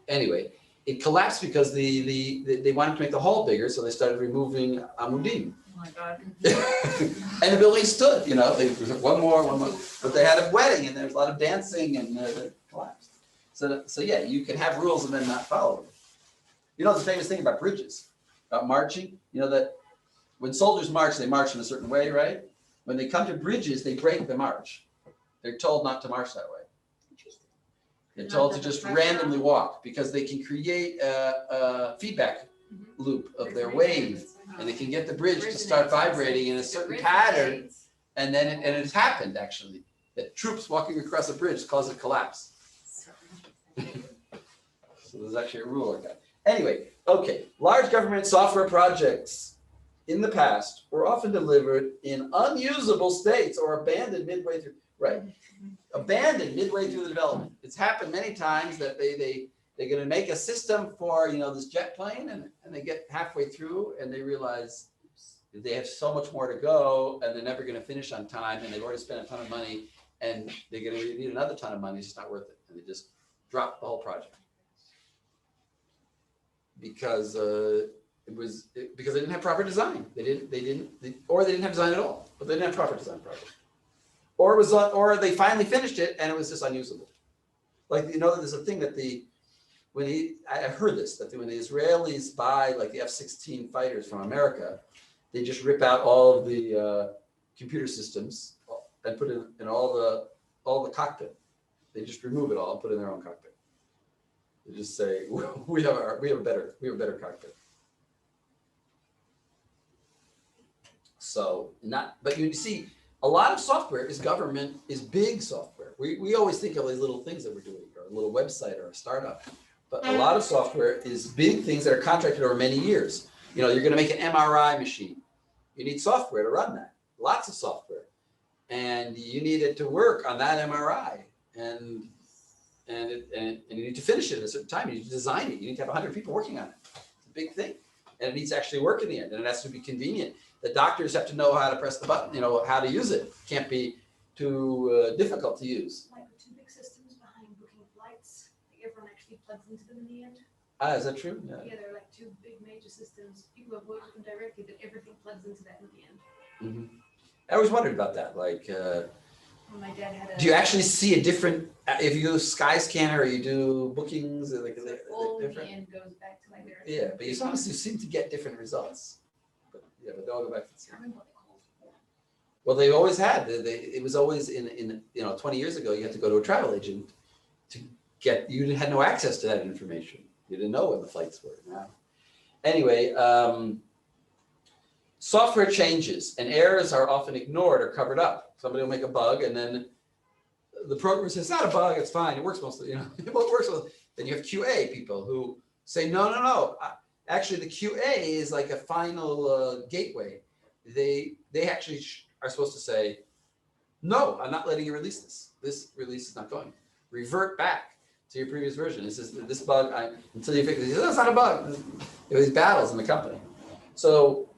Anyway, it collapsed because they wanted to make the hall bigger, so they started removing amudim. Oh my God. And the building stood, they one more, but they had a wedding and there was a lot of dancing and it collapsed. So yeah, you can have rules and then not follow them. The famous thing about bridges, about marching, that when soldiers march, they march in a certain way, right? When they come to bridges, they break the march. They're told not to march that way. They're told to just randomly walk because they can create a feedback loop of their wave, and they can get the bridge to start vibrating in a certain pattern. And then it has happened actually that troops walking across a bridge cause it collapse. So there's actually a rule like that. Anyway, okay, large government software projects in the past were often delivered in unusable states or abandoned midway through. Right, abandoned midway through the development. It's happened many times that they're going to make a system for this jet plane, and they get halfway through and they realize they have so much more to go and they're never going to finish on time, and they've already spent a ton of money and they're going to need another ton of money. It's just not worth it, and they just drop the whole project because because they didn't have proper design. Or they didn't have design at all, but they didn't have proper design project. Or they finally finished it and it was just unusable. Like, there's a thing that I heard this, that when the Israelis buy like the F-16 fighters from America, they just rip out all of the computer systems and put it in all the cockpit. They just remove it all and put it in their own cockpit. They just say, we have a better cockpit. So but you see, a lot of software is big software. We always think of these little things that we're doing, or a little website or a startup, but a lot of software is big things that are contracted over many years. You're going to make an MRI machine. You need software to run that, lots of software. And you need it to work on that MRI. And you need to finish it at a certain time. You need to design it. You need to have 100 people working on it. It's a big thing. And it needs to actually work in the end. And it has to be convenient. The doctors have to know how to press the button, how to use it. It can't be too difficult to use. Like the two big systems behind booking flights, everyone actually plugs into them in the end. Is that true? Yeah. Yeah, they're like two big major systems. People have worked with them directly, but everything plugs into that in the end. I always wondered about that. Like, My dad had a. do you actually see a different, if you do Skyscanner or you do bookings, like, So are they all in the different? end goes back to like their. Yeah, but you seem to get different results. But yeah, but they all go back to the I same. remember what they called. Well, they always had. It was always in 20 years ago. You had to go to a travel agent to get. You had no access to that information. You didn't know when the flights were. Now, anyway, software changes and errors are often ignored or covered up. Somebody will make a bug, and then the programmer says, "It's not a bug. It's fine. It works mostly. It works well." Then you have QA people who say, "No. Actually, the QA is like a final gateway. They actually are supposed to say, no, I'm not letting you release this. This release is not going. Revert back to your previous version. This bug, until you fix it. It's not a bug. It was battles in the company. So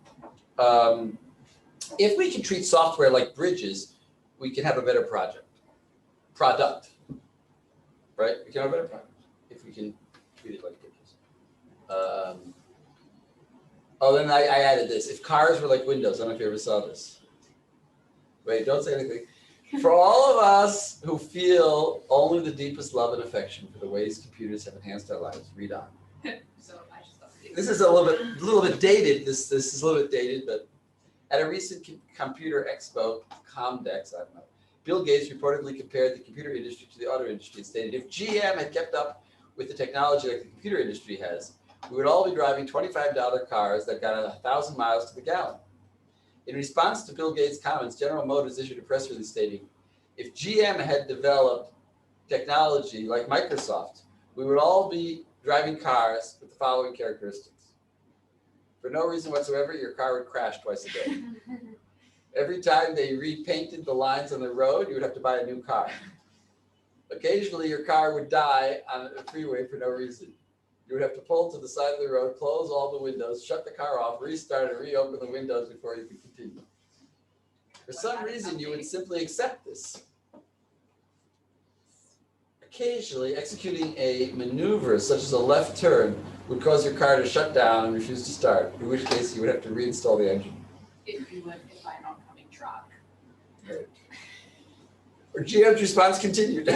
if we can treat software like bridges, we can have a better product, right? We can have a better product if we can treat it like bridges. Then I added this. If cars were like windows, I don't know if you ever saw this. Wait, don't say anything. For all of us who feel only the deepest love and affection for the ways computers have enhanced our lives, read on. So I just thought. This is a little bit dated. This is a little bit dated, but at a recent computer expo, Comdex, I don't know, Bill Gates reportedly compared the computer industry to the auto industry and stated, if GM had kept up with the technology like the computer industry has, we would all be driving $25 cars that got 1,000 miles to the gallon. In response to Bill Gates' comments, General Motors issued a press release stating, if GM had developed technology like Microsoft, we would all be driving cars with the following characteristics. For no reason whatsoever, your car would crash twice a day. Every time they repainted the lines on the road, you would have to buy a new car. Occasionally, your car would die on a freeway for no reason. You would have to pull to the side of the road, close all the windows, shut the car off, restart and reopen the windows before you could continue. For some reason, you would simply accept this. Occasionally, executing a maneuver such as a left turn would cause your car to shut down and refuse to start, in which case you would have to reinstall the engine. If you weren't hit by an oncoming truck. Right. Or GM's response continued.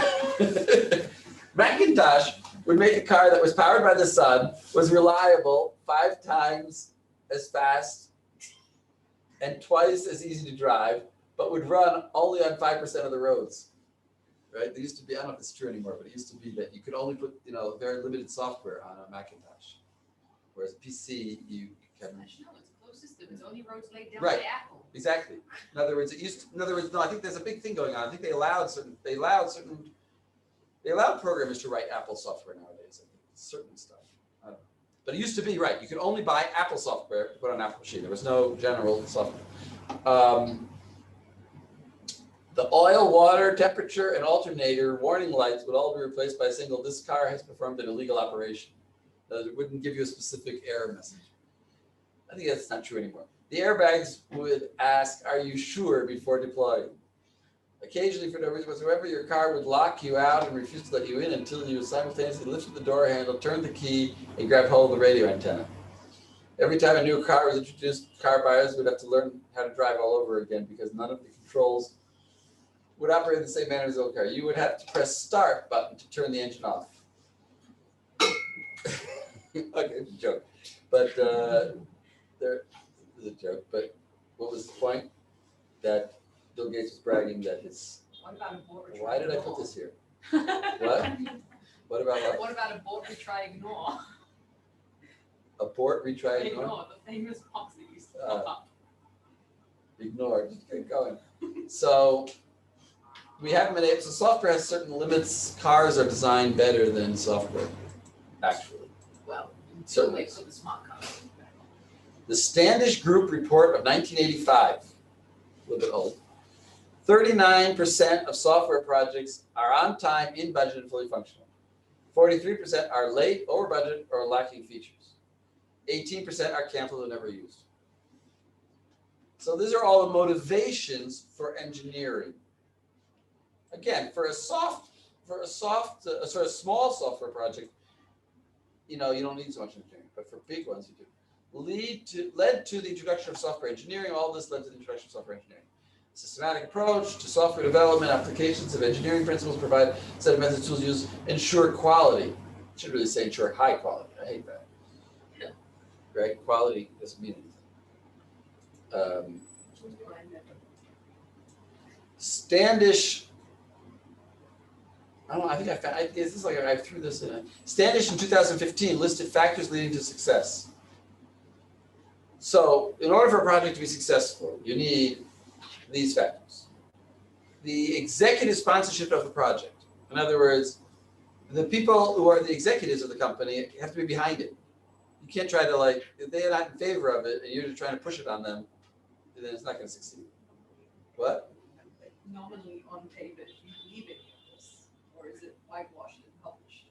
Macintosh would make a car that was powered by the sun, was reliable, 5 times as fast and twice as easy to drive, but would run only on 5% of the roads. Right? There used to be, I don't know if it's true anymore, but it used to be that you could only put, very limited software on a Macintosh. Whereas PC, you can. No, it's a closed system. It's only roads laid down Right. by Apple. Exactly. In other words, no, I think there's a big thing going on. I think they allowed programmers to write Apple software nowadays. I think certain stuff. I don't know. But it used to be, right, you could only buy Apple software to put on an Apple machine. There was no general software. The oil, water, temperature, and alternator warning lights would all be replaced by a single, this car has performed an illegal operation. It wouldn't give you a specific error message. I think that's not true anymore. The airbags would ask, are you sure, before deploying. Occasionally, for no reason whatsoever, your car would lock you out and refuse to let you in until you simultaneously lifted the door handle, turned the key, and grabbed hold of the radio antenna. Every time a new car was introduced, car buyers would have to learn how to drive all over again because none of the controls would operate in the same manner as the old car. You would have to press start button to turn the engine off. Okay, joke. But there is a joke. But what was the point? That Bill Gates was bragging that his. What about abort, retry, Why did I ignore? put this here? What? What about what? What about abort, retry, ignore? Abort, retry, ignore. Ignore, the famous box that used to pop up. Ignore. Just keep going. So we haven't been able. So software has certain limits. Cars are designed better than software, actually. Well, Certainly. wait for the smart cars. The Standish Group report of 1985, a little bit old. 39% of software projects are on time, in budget, and fully functional. 43% are late, over budget, or lacking features. 18% are canceled and never used. So these are all the motivations for engineering. Again, for a small software project, you don't need so much engineering, but for big ones, you do. Led to the introduction of software engineering. All this led to the introduction of software engineering. Systematic approach to software development, applications of engineering principles provide a set of methods tools used ensure quality. I should really say ensure high quality. I hate that. Right? Quality doesn't mean anything. Standish. I don't know. I think I found. This is like I threw this in. Standish in 2015 listed factors leading to success. So, in order for a project to be successful, you need these factors. The executive sponsorship of the project. In other words, the people who are the executives of the company have to be behind it. You can't try to if they're not in favor of it and you're just trying to push it on them, then it's not going to succeed. What? Nominally on paper, do you believe any of this? Or is it whitewashed and published?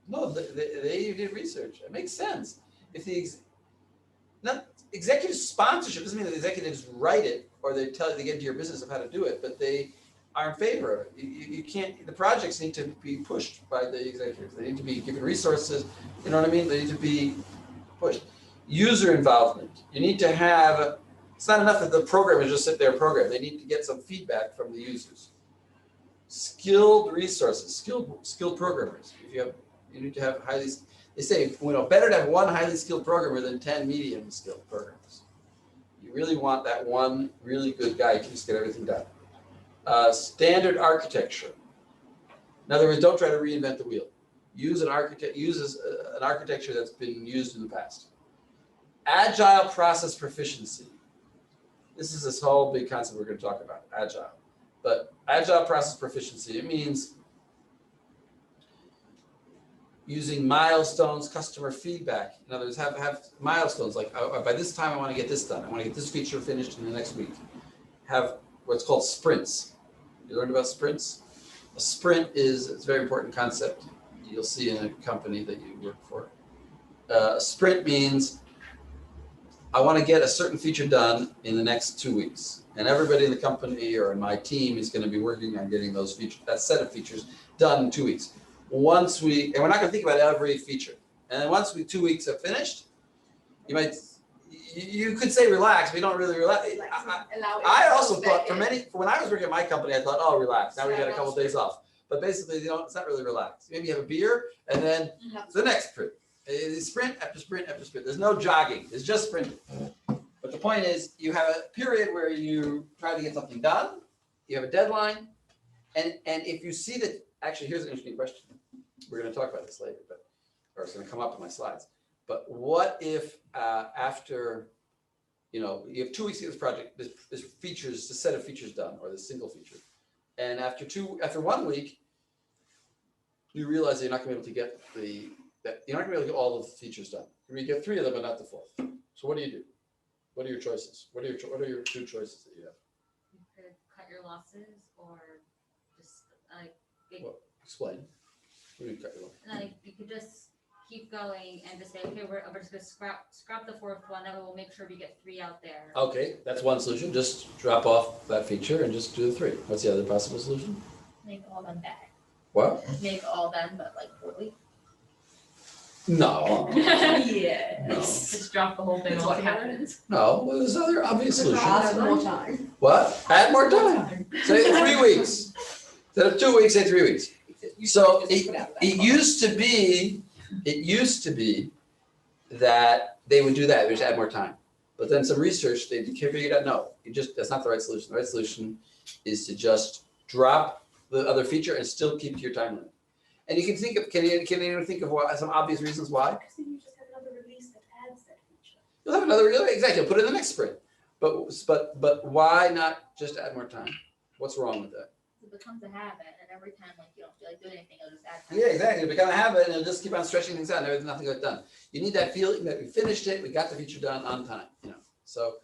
No, they did research. It makes sense. If the executive sponsorship doesn't mean that the executives write it or they get into your business of how to do it, but they are in favor of it. You can't. The projects need to be pushed by the executives. They need to be given resources. You know what I mean? They need to be pushed. User involvement. You need to have. It's not enough that the programmers just sit there and program. They need to get some feedback from the users. Skilled resources. Skilled programmers. You need to have highly. They say, better to have one highly skilled programmer than 10 medium skilled programmers. You really want that one really good guy to just get everything done. Standard architecture. In other words, don't try to reinvent the wheel. Use an architecture that's been used in the past. Agile process proficiency. This is this whole big concept we're going to talk about, agile. But agile process proficiency, it means using milestones, customer feedback. In other words, have milestones like by this time I want to get this done. I want to get this feature finished in the next week. Have what's called sprints. You learned about sprints? A sprint it's a very important concept. You'll see in a company that you work for. A sprint means I want to get a certain feature done in the next 2 weeks. And everybody in the company or in my team is going to be working on getting those features, that set of features done in 2 weeks. And we're not going to think about every feature. And then once 2 weeks have finished, you could say relax, but you don't really relax. I also thought when I was working at my company, I thought, oh, relax. Now we got a couple of days off. But basically, it's not really relaxed. Maybe you have a beer and then the next sprint. Sprint after sprint after sprint. There's no jogging. It's just sprinting. But the point is, you have a period where you try to get something done. You have a deadline. And if you see that, actually, here's an interesting question. We're going to talk about this later, or it's going to come up in my slides. But what if after, you have 2 weeks to get this project, this features, the set of features done, or this single feature, and after 1 week, you realize that you're not going to be able to get you're not going to be able to get all of the features done. You may get 3 of them, but not the 4th. So what do you do? What are your choices? What are your 2 choices that you have? You could cut your losses or just Explain. What do you cut your losses? You could just keep going and just say, okay, we're just gonna scrap the 4th one, then we'll make sure we get 3 out there. Okay, that's one solution. Just drop off that feature and just do the 3. What's the other possible solution? Make all them back. What? Make all them, but poorly. No. Yeah. No. Just drop the whole thing That's what altogether. happens. No, well, there's other obvious solutions. Add more time. What? Add more time. Say 3 weeks. Instead of 2 weeks, say 3 weeks. So it used to be that they would do that. They just add more time. But then some research, they figured out, no, that's not the right solution. The right solution is to just drop the other feature and still keep to your time limit. And you can think of, can anyone think of some obvious reasons why? Because then you just have another release that adds that feature. You'll have another, exactly, you'll put it in the next sprint. But why not just add more time? What's wrong with that? It becomes a habit, and every time you don't feel like doing anything, you'll just add time. Yeah, exactly. It'll become a habit, and it'll just keep on stretching things out, and there's nothing got done. You need that feeling that we finished it, we got the feature done on time. So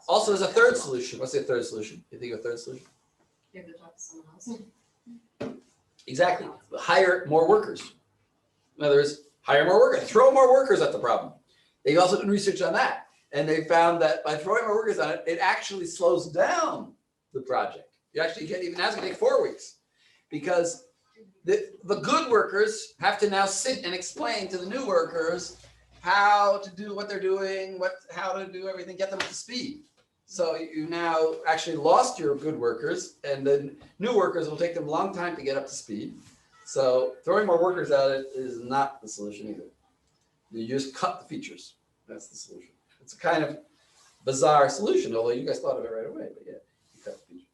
also there's a third solution. What's the third solution? You think of a third solution? Give the job to someone else. Exactly. Hire more workers. In other words, hire more workers. Throw more workers at the problem. They've also done research on that, and they found that by throwing more workers on it, it actually slows down the project. You actually get even now it's going to take 4 weeks, because The good workers have to now sit and explain to the new workers how to do what they're doing, how to do everything, get them up to speed. So you now actually lost your good workers, and the new workers will take them a long time to get up to speed. So throwing more workers at it is not the solution either. You just cut the features. That's the solution. It's a kind of bizarre solution, although you guys thought of it right away, but yeah, you cut the features.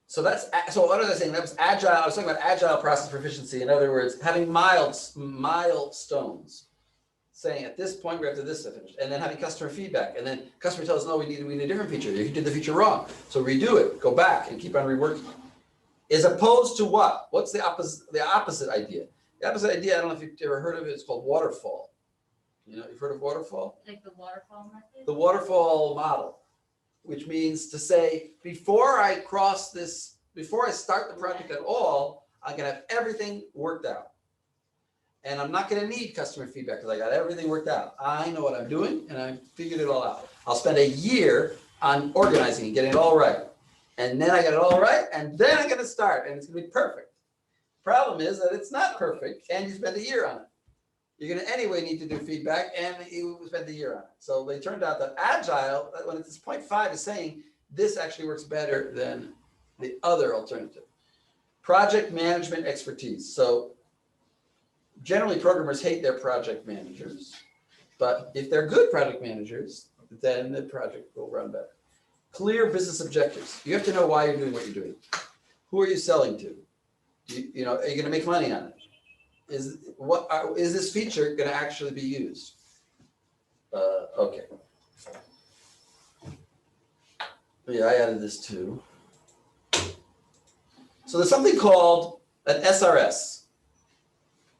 So what was I saying? That was agile. I was talking about agile process proficiency. In other words, having milestones, saying at this point we have to this finish, and then having customer feedback, and then customer tells us, no, we need a different feature. You did the feature wrong, so redo it, go back, and keep on reworking. As opposed to what? What's the opposite? The opposite idea. The opposite idea. I don't know if you've ever heard of it. It's called waterfall. You know, you've heard of waterfall? Like the waterfall method? The waterfall model, which means to say, before I start the project at all, I'm gonna have everything worked out. And I'm not gonna need customer feedback because I got everything worked out. I know what I'm doing and I figured it all out. I'll spend a year on organizing and getting it all right. And then I get it all right, and then I'm gonna start, and it's gonna be perfect. Problem is that it's not perfect, and you spend a year on it. You're gonna anyway need to do feedback, and you spend a year on it. So they turned out that agile, when it's 0.5, is saying this actually works better than the other alternative. Project management expertise. So generally programmers hate their project managers, but if they're good project managers, then the project will run better. Clear business objectives. You have to know why you're doing what you're doing. Who are you selling to? You know, are you gonna make money on it? Is this feature gonna actually be used? Okay. Yeah, I added this too. So there's something called an SRS,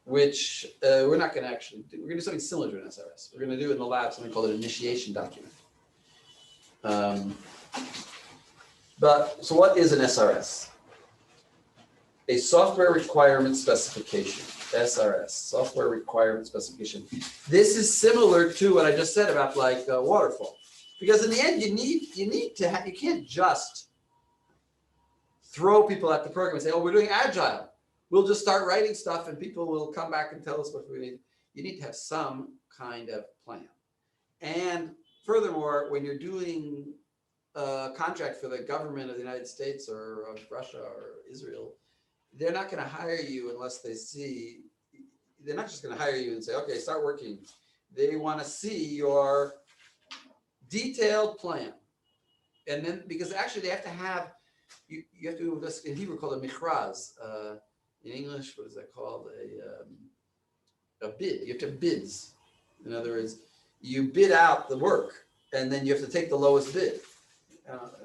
which we're not gonna actually do. We're gonna do something similar to an SRS. We're gonna do in the lab something called an initiation document. So what is an SRS? A software requirement specification, SRS, software requirement specification. This is similar to what I just said about like waterfall, because in the end you can't just throw people at the program and say, oh, we're doing agile. We'll just start writing stuff and people will come back and tell us what we need. You need to have some kind of plan. And furthermore, when you're doing a contract for the government of the United States or of Russia or Israel, they're not going to hire you unless they see, they're not just going to hire you and say, okay, start working. They want to see your detailed plan. And then, because actually they have to have, you have to, in Hebrew called a mikraz. In English, what is that called? A bid. You have to have bids. In other words, you bid out the work and then you have to take the lowest bid.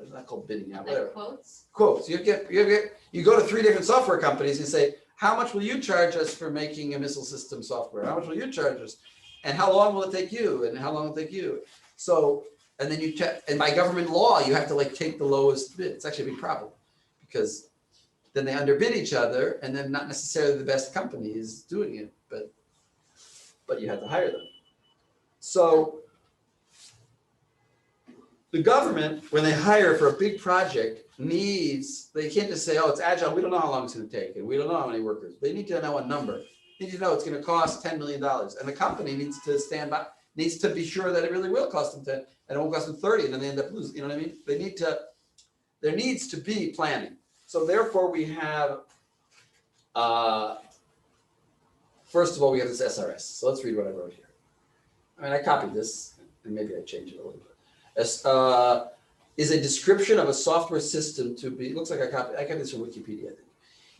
It's not called bidding out, whatever. Like quotes? Quotes. You go to 3 different software companies and say, how much will you charge us for making a missile system software? How much will you charge us? And how long will it take you? And how long will it take you? So, and then and by government law, you have to like take the lowest bid. It's actually a big problem because then they underbid each other and then not necessarily the best company is doing it, but you have to hire them. So the government, when they hire for a big project, they can't just say, oh, it's agile, we don't know how long it's going to take, and we don't know how many workers. They need to know a number. They need to know it's going to cost $10 million. And the company needs to stand by, needs to be sure that it really will cost them 10, and it won't cost them 30, and then they end up losing, you know what I mean? There needs to be planning. So therefore we have, first of all, we have this SRS. So let's read what I wrote here. I mean, I copied this, and maybe I changed it a little bit. Is a description of a software system to be, looks like I copied this from Wikipedia, I think.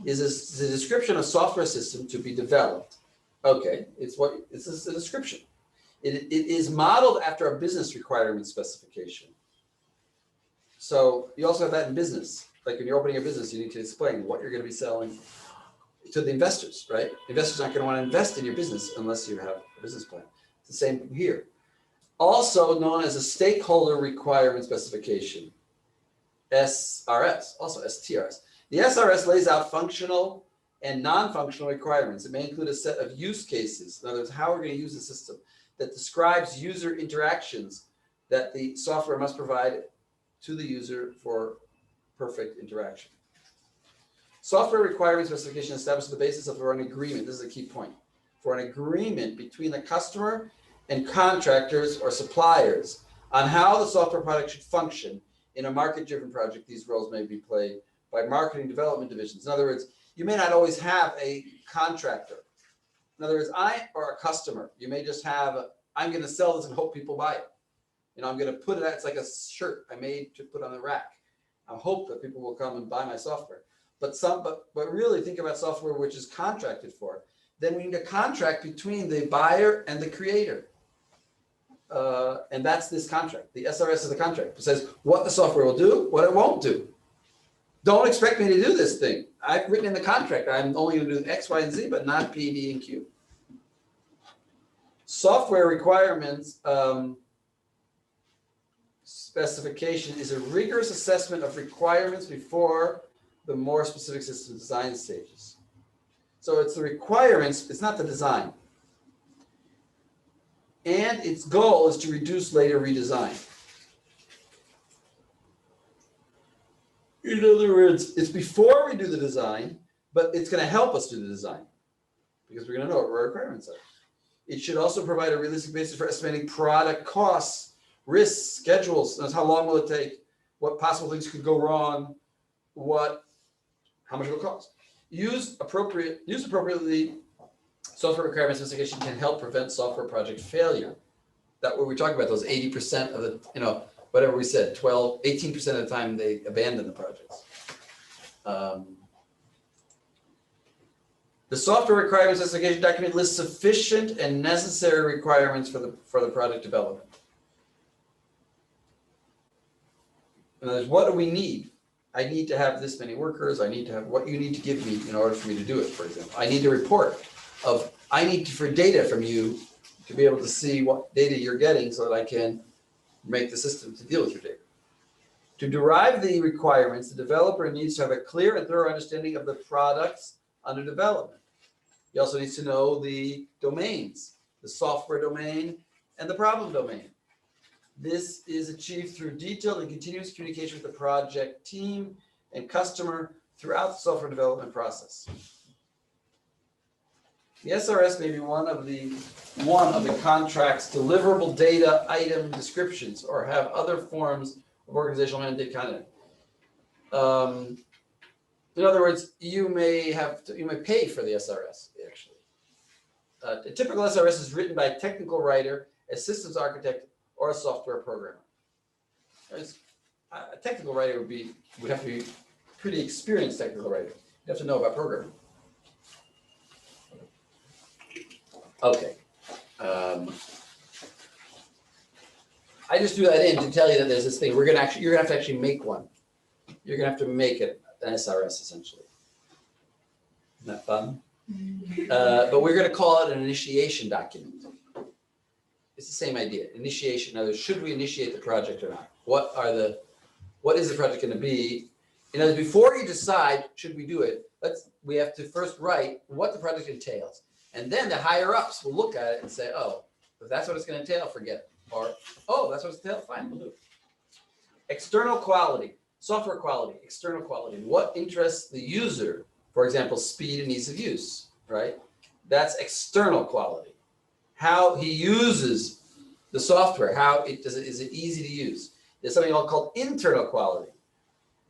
Is a description of software system to be developed. Okay, it's a description. It is modeled after a business requirement specification. So you also have that in business. Like when you're opening a business, you need to explain what you're going to be selling to the investors, right? Investors aren't going to want to invest in your business unless you have a business plan. It's the same here. Also known as a stakeholder requirement specification, SRS, also STRS. The SRS lays out functional and non-functional requirements. It may include a set of use cases, in other words, how we're going to use the system, that describes user interactions that the software must provide to the user for perfect interaction. Software requirement specification establishes the basis for an agreement. This is a key point. For an agreement between the customer and contractors or suppliers on how the software product should function in a market-driven project. These roles may be played by marketing development divisions. In other words, you may not always have a contractor. In other words, or a customer. You may just have, I'm going to sell this and hope people buy it. I'm going to put it, it's like a shirt I made to put on the rack. I hope that people will come and buy my software. But really think about software which is contracted for. Then we need a contract between the buyer and the creator. And that's this contract. The SRS is the contract. It says what the software will do, what it won't do. Don't expect me to do this thing. I've written in the contract, I'm only going to do X, Y, and Z, but not P, D, and Q. Software requirements specification is a rigorous assessment of requirements before the more specific system design stages. So it's the requirements, it's not the design. And its goal is to reduce later redesign. In other words, it's before we do the design, but it's going to help us do the design because we're going to know what our requirements are. It should also provide a realistic basis for estimating product costs, risks, schedules. That's how long will it take, what possible things could go wrong, how much it will cost. Use appropriately, software requirement specification can help prevent software project failure. That what we're talking about, those 80% of the, whatever we said, 18% of the time they abandon the projects. The software requirement specification document lists sufficient and necessary requirements for the project development. In other words, what do we need? I need to have this many workers. I need to have what you need to give me in order for me to do it, for example. I need a report for data from you to be able to see what data you're getting so that I can make the system to deal with your data. To derive the requirements, the developer needs to have a clear and thorough understanding of the products under development. He also needs to know the domains, the software domain and the problem domain. This is achieved through detailed and continuous communication with the project team and customer throughout the software development process. The SRS may be one of the contract's deliverable data item descriptions or have other forms of organizational mandate content. In other words, you may pay for the SRS actually. A typical SRS is written by a technical writer, a systems architect, or a software programmer. A technical writer would have to be a pretty experienced technical writer. You have to know about programming. Okay. I just threw that in to tell you that there's this thing. You're gonna have to actually make one. You're gonna have to make an SRS essentially. Isn't that fun? But we're gonna call it an initiation document. It's the same idea. Initiation. In other words, should we initiate the project or not? What is the project going to be? In other words, before you decide should we do it, we have to first write what the project entails, and then the higher ups will look at it and say, oh, if that's what it's going to entail, forget it. Or oh, that's what it's entail, fine, we'll do it. External quality, software quality, external quality. What interests the user? For example, speed and ease of use. Right? That's external quality. How he uses the software, is it easy to use? There's something called internal quality.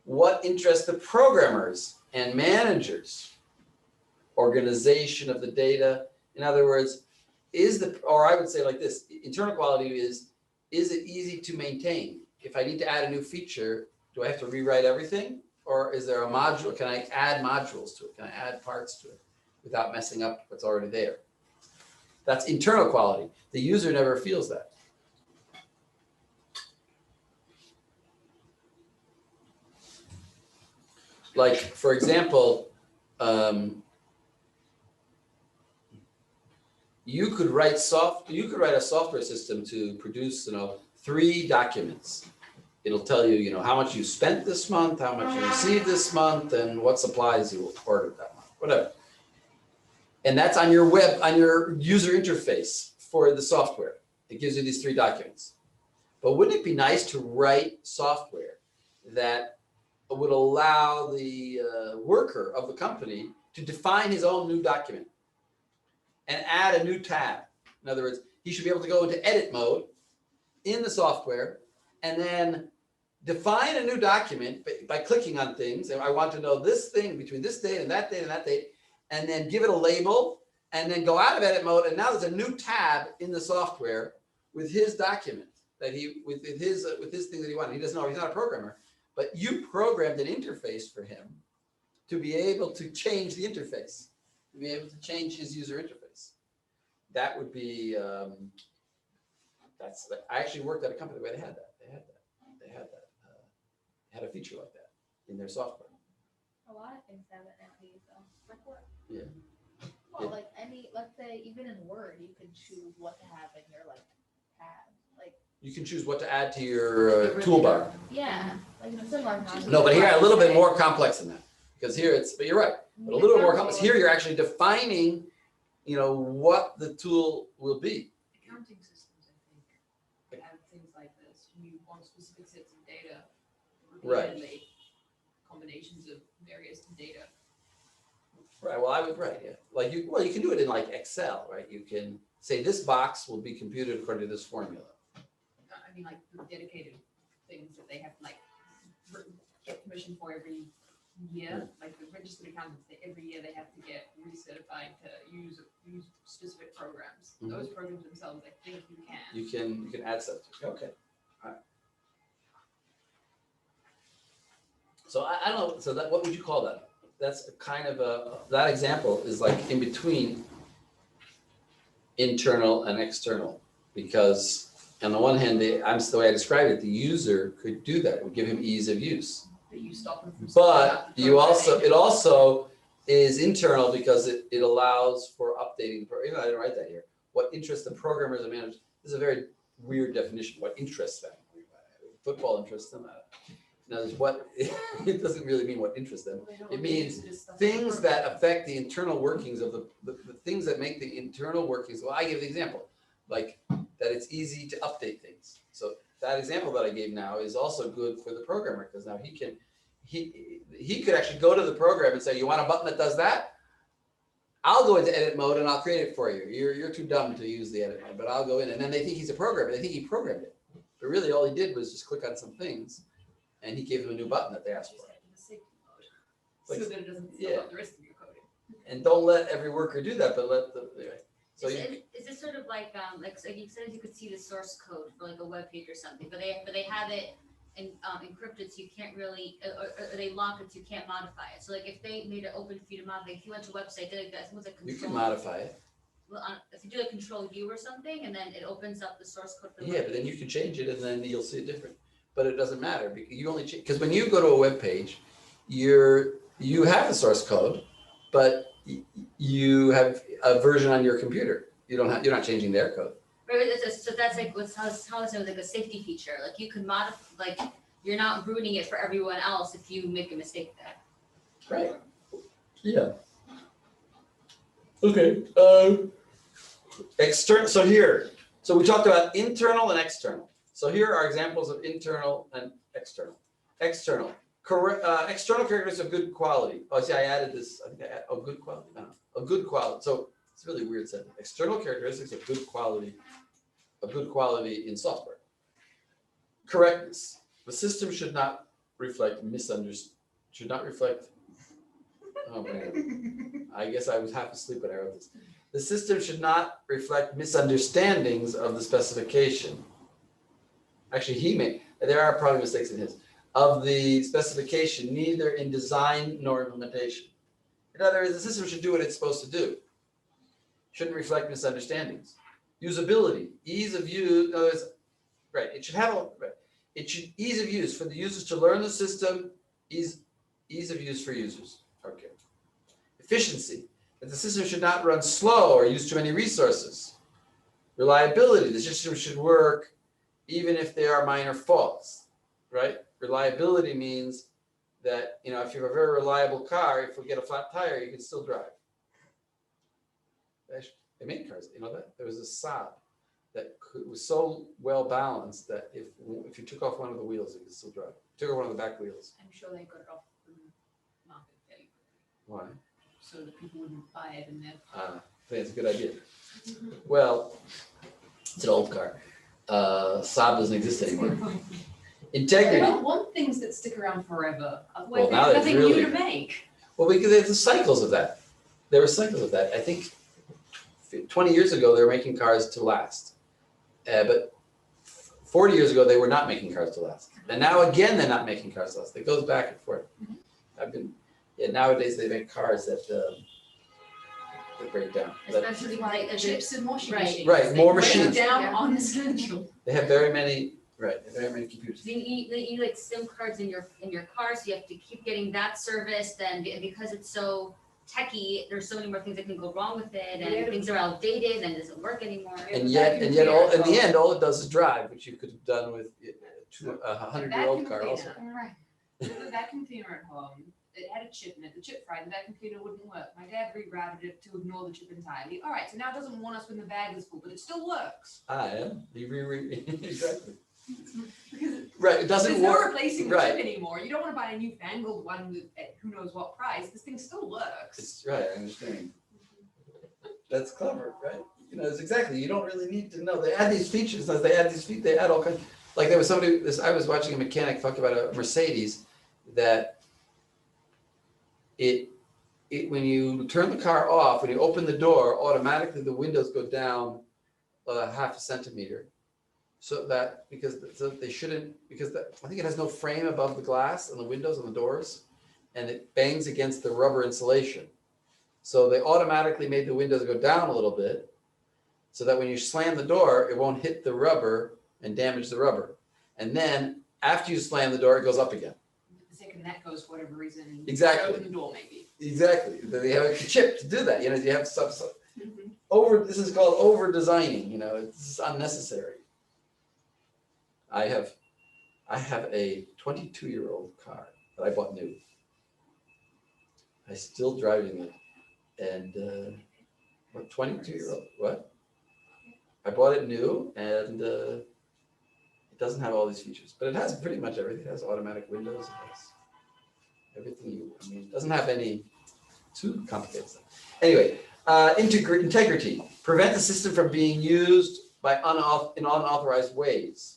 What interests the programmers and managers? Organization of the data. In other words, or I would say like this, internal quality is it easy to maintain? If I need to add a new feature, do I have to rewrite everything? Or is there a module, can I add modules to it? Can I add parts to it without messing up what's already there? That's internal quality. The user never feels that. Like, for example, you could write a software system to produce, 3 documents. It'll tell you, how much you spent this month, how much you received this month, and what supplies you ordered that month, whatever. And that's on your user interface for the software. It gives you these 3 documents. But wouldn't it be nice to write software that would allow the worker of the company to define his own new document and add a new tab. In other words, he should be able to go into edit mode in the software and then define a new document by clicking on things. And I want to know this thing between this date and that date and that date, and then give it a label and then go out of edit mode. And now there's a new tab in the software with his document that with his thing that he wanted. He doesn't know, he's not a programmer, but you programmed an interface for him to be able to change the interface, to be able to change his user interface. That would be, I actually worked at a company where they had that. They had a feature like that in their software. A lot of things have it nowadays though. Like what? Yeah. Well, Yeah. like let's say even in Word, you can choose what to have in your like tab. Like You can choose what to add to your toolbar. yeah, like similar. No, but here a little bit more complex than that. Because here it's, but you're right, but a little more complex. Here you're actually defining, what the tool will be. Accounting systems, I think, have things like this. You want specific sets of data Right. repeatedly, combinations of various data. Right, well, yeah. Like you can do it in like Excel, right? You can say this box will be computed according to this formula. I mean, like the dedicated things that they have to like get permission for every year, like the registered accountants, every year they have to get recertified to use specific programs. Mhm. Those programs themselves, I think you can. You can add stuff to it. Okay. All right. So I don't know, so what would you call that? That's a kind of that example is like in between internal and external, because on the one hand, the way I described it, the user could do that. It would give him ease of use. That you stop them from. But it also is internal because it allows for updating. I didn't write that here. What interests the programmers and managers? This is a very weird definition. What interests them? Football interests them. Now, what it doesn't really mean what interests them. It means things that affect the internal workings of the things that make the internal workings. Well, I give the example, like that it's easy to update things. So that example that I gave now is also good for the programmer, because now he could actually go to the program and say, you want a button that does that? I'll go into edit mode and I'll create it for you. You're too dumb to use the edit mode, but I'll go in. And then they think he's a programmer. They think he programmed it. But really all he did was just click on some things and he gave them a new button that they asked for. So that it doesn't fill out the rest of your code. And don't let every worker do that, but anyway. So Is this sort of like you said you could see the source code for like a web page or something, but they have it encrypted, so you can't really, or they lock it so you can't modify it. So like if they made it open for you to modify, if you went to a website, that was a control. you can modify it. Well, if you do a control U or something, and then it opens up the source code for the Yeah, web but then page. you can change it and then you'll see it different. But it doesn't matter because you only change, because when you go to a web page, you have the source code, but you have a version on your computer. You're not changing their code. Right, so that's like how it's like a safety feature. Like you can modify, like you're not ruining it for everyone else if you make a mistake there. Right. Yeah. Okay. External. So we talked about internal and external. So here are examples of internal and external. External. External characteristics of good quality. Oh, see, I added this. I think good quality. No, of good quality. So it's a really weird sentence. External characteristics of good quality in software. Correctness. The system should not reflect oh man. I guess I was half asleep when I wrote this. The system should not reflect misunderstandings of the specification. Actually, there are probably mistakes in his, of the specification, neither in design nor implementation. In other words, the system should do what it's supposed to do. Shouldn't reflect misunderstandings. Usability, ease of use, in other words, right, it should ease of use for the users to learn the system, ease of use for users. Okay. Efficiency, that the system should not run slow or use too many resources. Reliability, the system should work even if there are minor faults, right? Reliability means that, if you have a very reliable car, if we get a flat tire, you can still drive. They made cars, you know that? There was a Saab was so well balanced that if you took off one of the wheels, it could still drive. Took off one of the back wheels. I'm sure they got it off the market fairly quickly, Why? so that people wouldn't buy it and then. I think it's a good idea. Well, it's an old car. Saab doesn't exist anymore. They Integrity. don't want things that stick around forever, Well, otherwise now there's they nothing really- new to make. Well, because there's cycles of that. There were cycles of that. I think 20 years ago, they were making cars to last. But 40 years ago, they were not making cars to last. And now again, they're not making cars to last. It goes back and forth. Nowadays they make cars that break down. Especially Like like chips and washing Right. machines. Right, They more break machines. down on schedule. They have very many computers. you need like SIM cards in your car, so you have to keep getting that serviced, and because it's so techy, there's so many more things that can go wrong with it, and Yeah. things are outdated and doesn't work anymore. And yet, all in the end, all it does is drive, which you could have done with a 100-year-old car also. Right. The vacuum cleaner at home, it had a chip in it. The chip fried, the vacuum cleaner wouldn't work. My dad rerouted it to ignore the chip entirely. All right, so now it doesn't warn us when the bag is full, but it still works. Exactly. Because Right, it doesn't there's no work. replacing the Right. chip anymore. You don't want to buy a newfangled one at who knows what price. This thing still works. It's right, I understand. That's clever, right? It's exactly, you don't really need to know. They add these features, as they add these features, they add all kinds. Like there was I was watching a mechanic talk about a Mercedes that when you turn the car off, when you open the door, automatically the windows go down half a centimeter. So that, I think it has no frame above the glass and the windows and the doors, and it bangs against the rubber insulation. So they automatically made the windows go down a little bit so that when you slam the door, it won't hit the rubber and damage the rubber. And then after you slam the door, it goes up again. The second that goes for whatever reason, Exactly. open the door maybe. Exactly. They have a chip to do that. You have stuff. This is called over designing. It's unnecessary. I have a 22-year-old car that I bought new. I'm still driving it. And 22-year-old, what? I bought it new, and it doesn't have all these features, but it has pretty much everything. It has automatic windows. It has everything it doesn't have any too complicated stuff. Anyway, integrity. Prevent the system from being used by in unauthorized ways.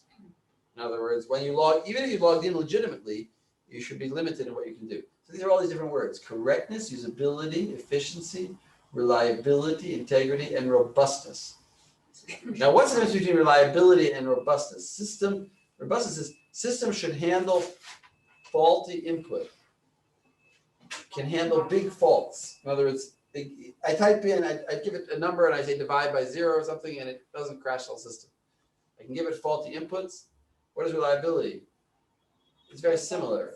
In other words, even if you logged in legitimately, you should be limited in what you can do. So these are all these different words: correctness, usability, efficiency, reliability, integrity, and robustness. Now, what's the difference between reliability and robustness? Robustness is system should handle faulty input, can handle big faults. In other words, I type in, I give it a number and I say divide by 0 or something, and it doesn't crash the whole system. I can give it faulty inputs. What is reliability? It's very similar.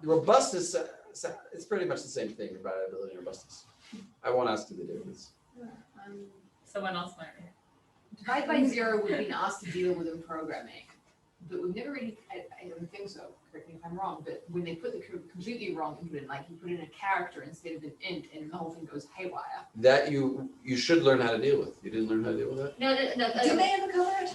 The robustness, it's pretty much the same thing, reliability and robustness. I won't ask you the difference. Someone else might. Divide by 0 we've been asked to deal with in programming, but we've never really, I don't think so, correct me if I'm wrong, but when they put the completely wrong input, like you put in a character instead of an int and the whole thing goes haywire. That you should learn how to deal with. You didn't learn how to deal with that? No. Did they ever cover it?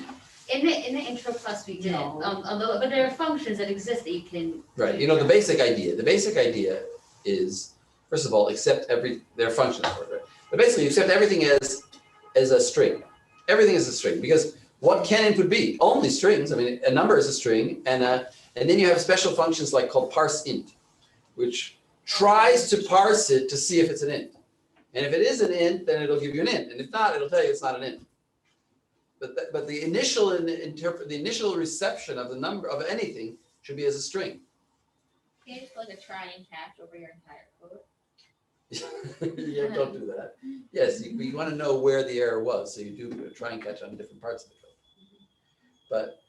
In the intro class we did, No. but there are functions that exist that you can. Right. The basic idea is, first of all, there are functions for it. Right? But basically, you accept everything as a string. Everything is a string, because what can input be? Only strings. A number is a string, and then you have special functions called parse int, which tries to parse it to see if it's an int. And if it is an int, then it'll give you an int, and if not, it'll tell you it's not an int. But the initial reception of the number of anything should be as a string. Can you just like a try and catch over your entire code? Yeah, don't do that. Yes, you want to know where the error was, so you do try and catch on different parts of the code. But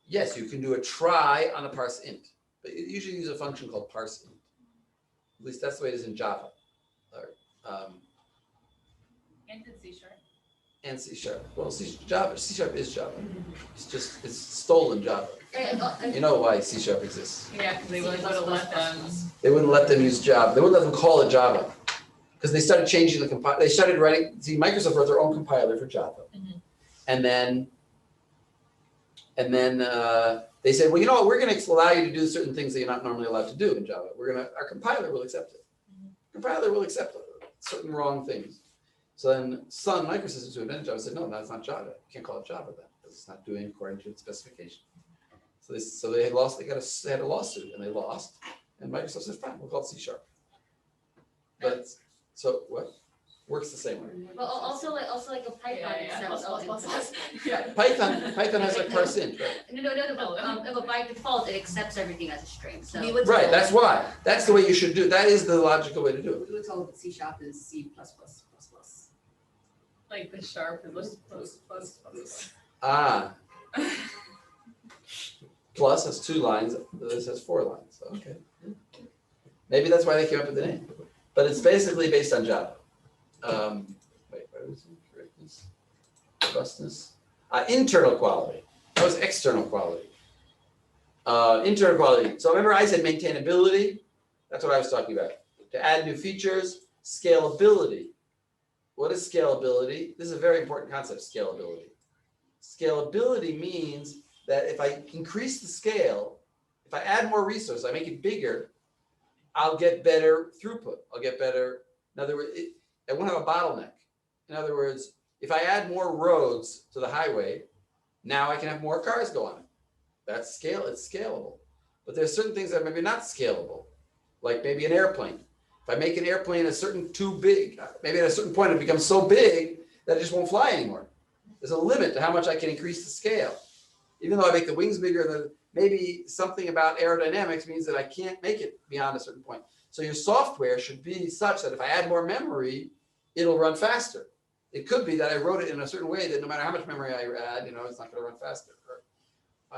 yes, you can do a try on a parse int, but you usually use a function called parse int. At least that's the way it is in Java. And in C#. And C#. Well, C# is Java. It's stolen Java. You know why C# exists. Yeah, because they would have let them. They wouldn't let them use Java. They wouldn't let them call it Java. Because they started changing the compiler. They started writing, see, Microsoft wrote their own compiler for Java. Mhm. And then they said, well, you know what, we're gonna allow you to do certain things that you're not normally allowed to do in Java. Our compiler will accept it. Compiler will accept certain wrong things. So then Sun Microsystems, who invented Java, said, no, that's not Java. You can't call it Java then, because it's not doing according to its specification. So they had lost, they had a lawsuit, and they lost. And Microsoft said, fine, we'll call it C#. But, so what? Works the same way. Well, also like a Python accepts all inputs. Python has like parse int, right? No, but by default, it accepts everything as a string, so. We would Right, tell- that's why. That's the way you should do it. That is the logical way to do it. We were told that C# is C+++++. Like the sharp is plus. Ah. Plus has 2 lines, this has 4 lines, okay. Maybe that's why they came up with the name. But it's basically based on Java. Wait, what was it? Correctness, robustness, internal quality. That was external quality. Internal quality. So remember I said maintainability? That's what I was talking about. To add new features, scalability. What is scalability? This is a very important concept, scalability. Scalability means that if I increase the scale, if I add more resources, I make it bigger, I'll get better throughput. I'll get better, in other words, I won't have a bottleneck. In other words, if I add more roads to the highway, now I can have more cars go on it. That's scale, it's scalable. But there's certain things that maybe not scalable, like maybe an airplane. If I make an airplane too big, maybe at a certain point it becomes so big that it just won't fly anymore. There's a limit to how much I can increase the scale. Even though I make the wings bigger, maybe something about aerodynamics means that I can't make it beyond a certain point. So your software should be such that if I add more memory, it'll run faster. It could be that I wrote it in a certain way that no matter how much memory I add, it's not going to run faster.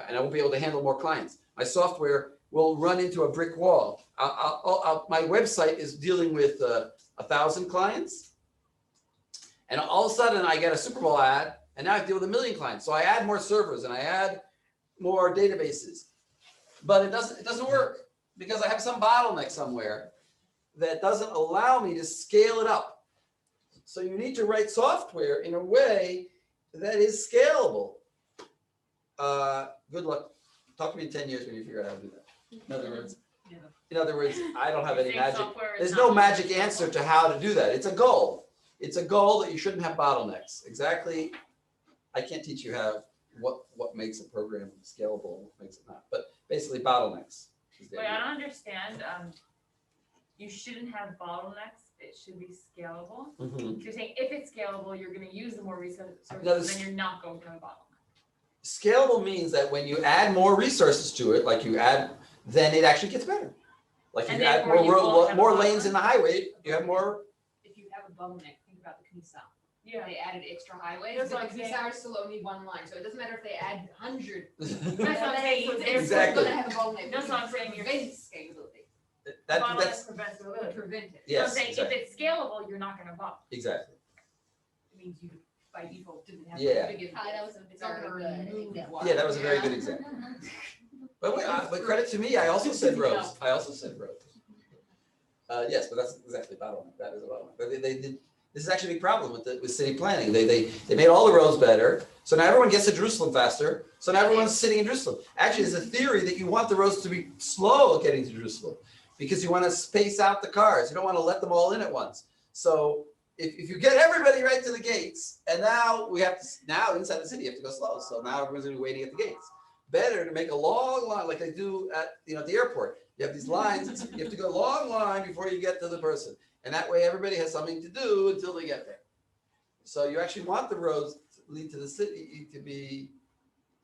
And I won't be able to handle more clients. My software will run into a brick wall. My website is dealing with 1,000 clients. And all of a sudden I get a Super Bowl ad, and now I deal with 1 million clients. So I add more servers and I add more databases. But it doesn't work because I have some bottleneck somewhere that doesn't allow me to scale it up. So you need to write software in a way that is scalable. Good luck. Talk to me in 10 years when you figure out how to do that. In other words, I don't have any magic. There's no magic answer to how to do that. It's a goal. It's a goal that you shouldn't have bottlenecks. Exactly. I can't teach you what makes a program scalable, what makes it not. But basically bottlenecks. Wait, I don't understand. You shouldn't have bottlenecks. It should be scalable. Mm-hmm. So you're saying if it's scalable, you're going to use the more resources, No, then you're not going to have a bottleneck. Scalable means that when you add more resources to it, like you add, then it actually gets better. Like if And you add therefore you won't have a more lanes bottleneck. in the highway, you have more. If you have a bottleneck, think about the Knesset. Yeah. They added extra highways, That's but what I'm the saying. Knesset is still only 1 line, so it doesn't matter if they add 100. That's what I'm saying. They're Exactly. still gonna have a bottleneck. That's what I'm saying. You're Prevents scalability. That's bottleneck prevents It would scalability. prevent it. So I'm yes, saying exactly. if it's scalable, you're not going to bottle. Exactly. It means you by default didn't have Yeah. to begin. That was a It's not gonna very good remove example. one. Yeah, that was a very good example. But wait, but credit to me, I also said roads. Yes, but that's exactly bottleneck. That is a bottleneck. But they did. This is actually a big problem with city planning. They made all the roads better, so now everyone gets to Jerusalem faster. So now everyone's sitting in Jerusalem. Actually, there's a theory that you want the roads to be slow getting to Jerusalem because you want to space out the cars. You don't want to let them all in at once. So if you get everybody right to the gates, and now inside the city you have to go slow. So now everyone's going to be waiting at the gates. Better to make a long line like they do at the airport. You have these lines. You have to go a long line before you get to the person. And that way everybody has something to do until they get there. So you actually want the roads to lead to the city to be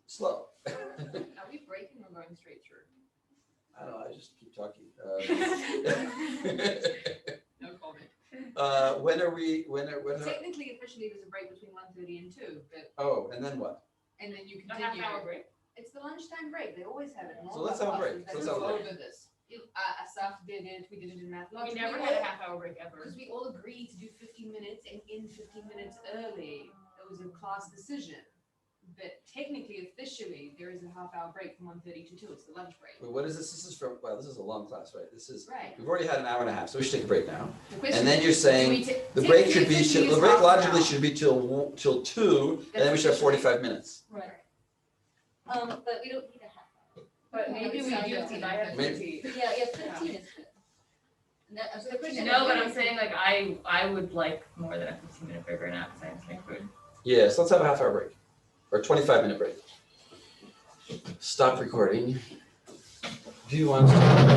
slow. Are we breaking or going straight through? I don't know, I just keep talking. No comment. When are we, Technically, officially, there's a break between 1:30 and 2, but oh, and then what? and then you A continue. half-hour break. It's the lunchtime break. They always have it. in So all let's the have a break. classes. Let's They have a go break. over this. Asaf did it. We did it in math. We never had a half-hour break ever. Because we all agreed to do 15 minutes and in 15 minutes early. It was a class decision. But technically, officially, there is a half-hour break from 1:30 to 2. It's the lunch break. Wait, what is this? This is from, wow, this is a long class, right? This is, Right. we've already had an hour and a half, so we should take a break now. The question And then is, you're do we saying ta- the break should technically, be, officially, the it's break half an logically hour. should be till 2, and then we should have 45 minutes. Right. But we don't need a half hour. But Yeah, maybe we maybe do, 15, I have maybe. 15. Yeah, 15 is good. And that, so the question is- No, but I'm saying like I would like more than a 15-minute break right now because I have to make food. Yeah, so let's have a half hour break, or 25-minute break. Stop recording. Do you want to?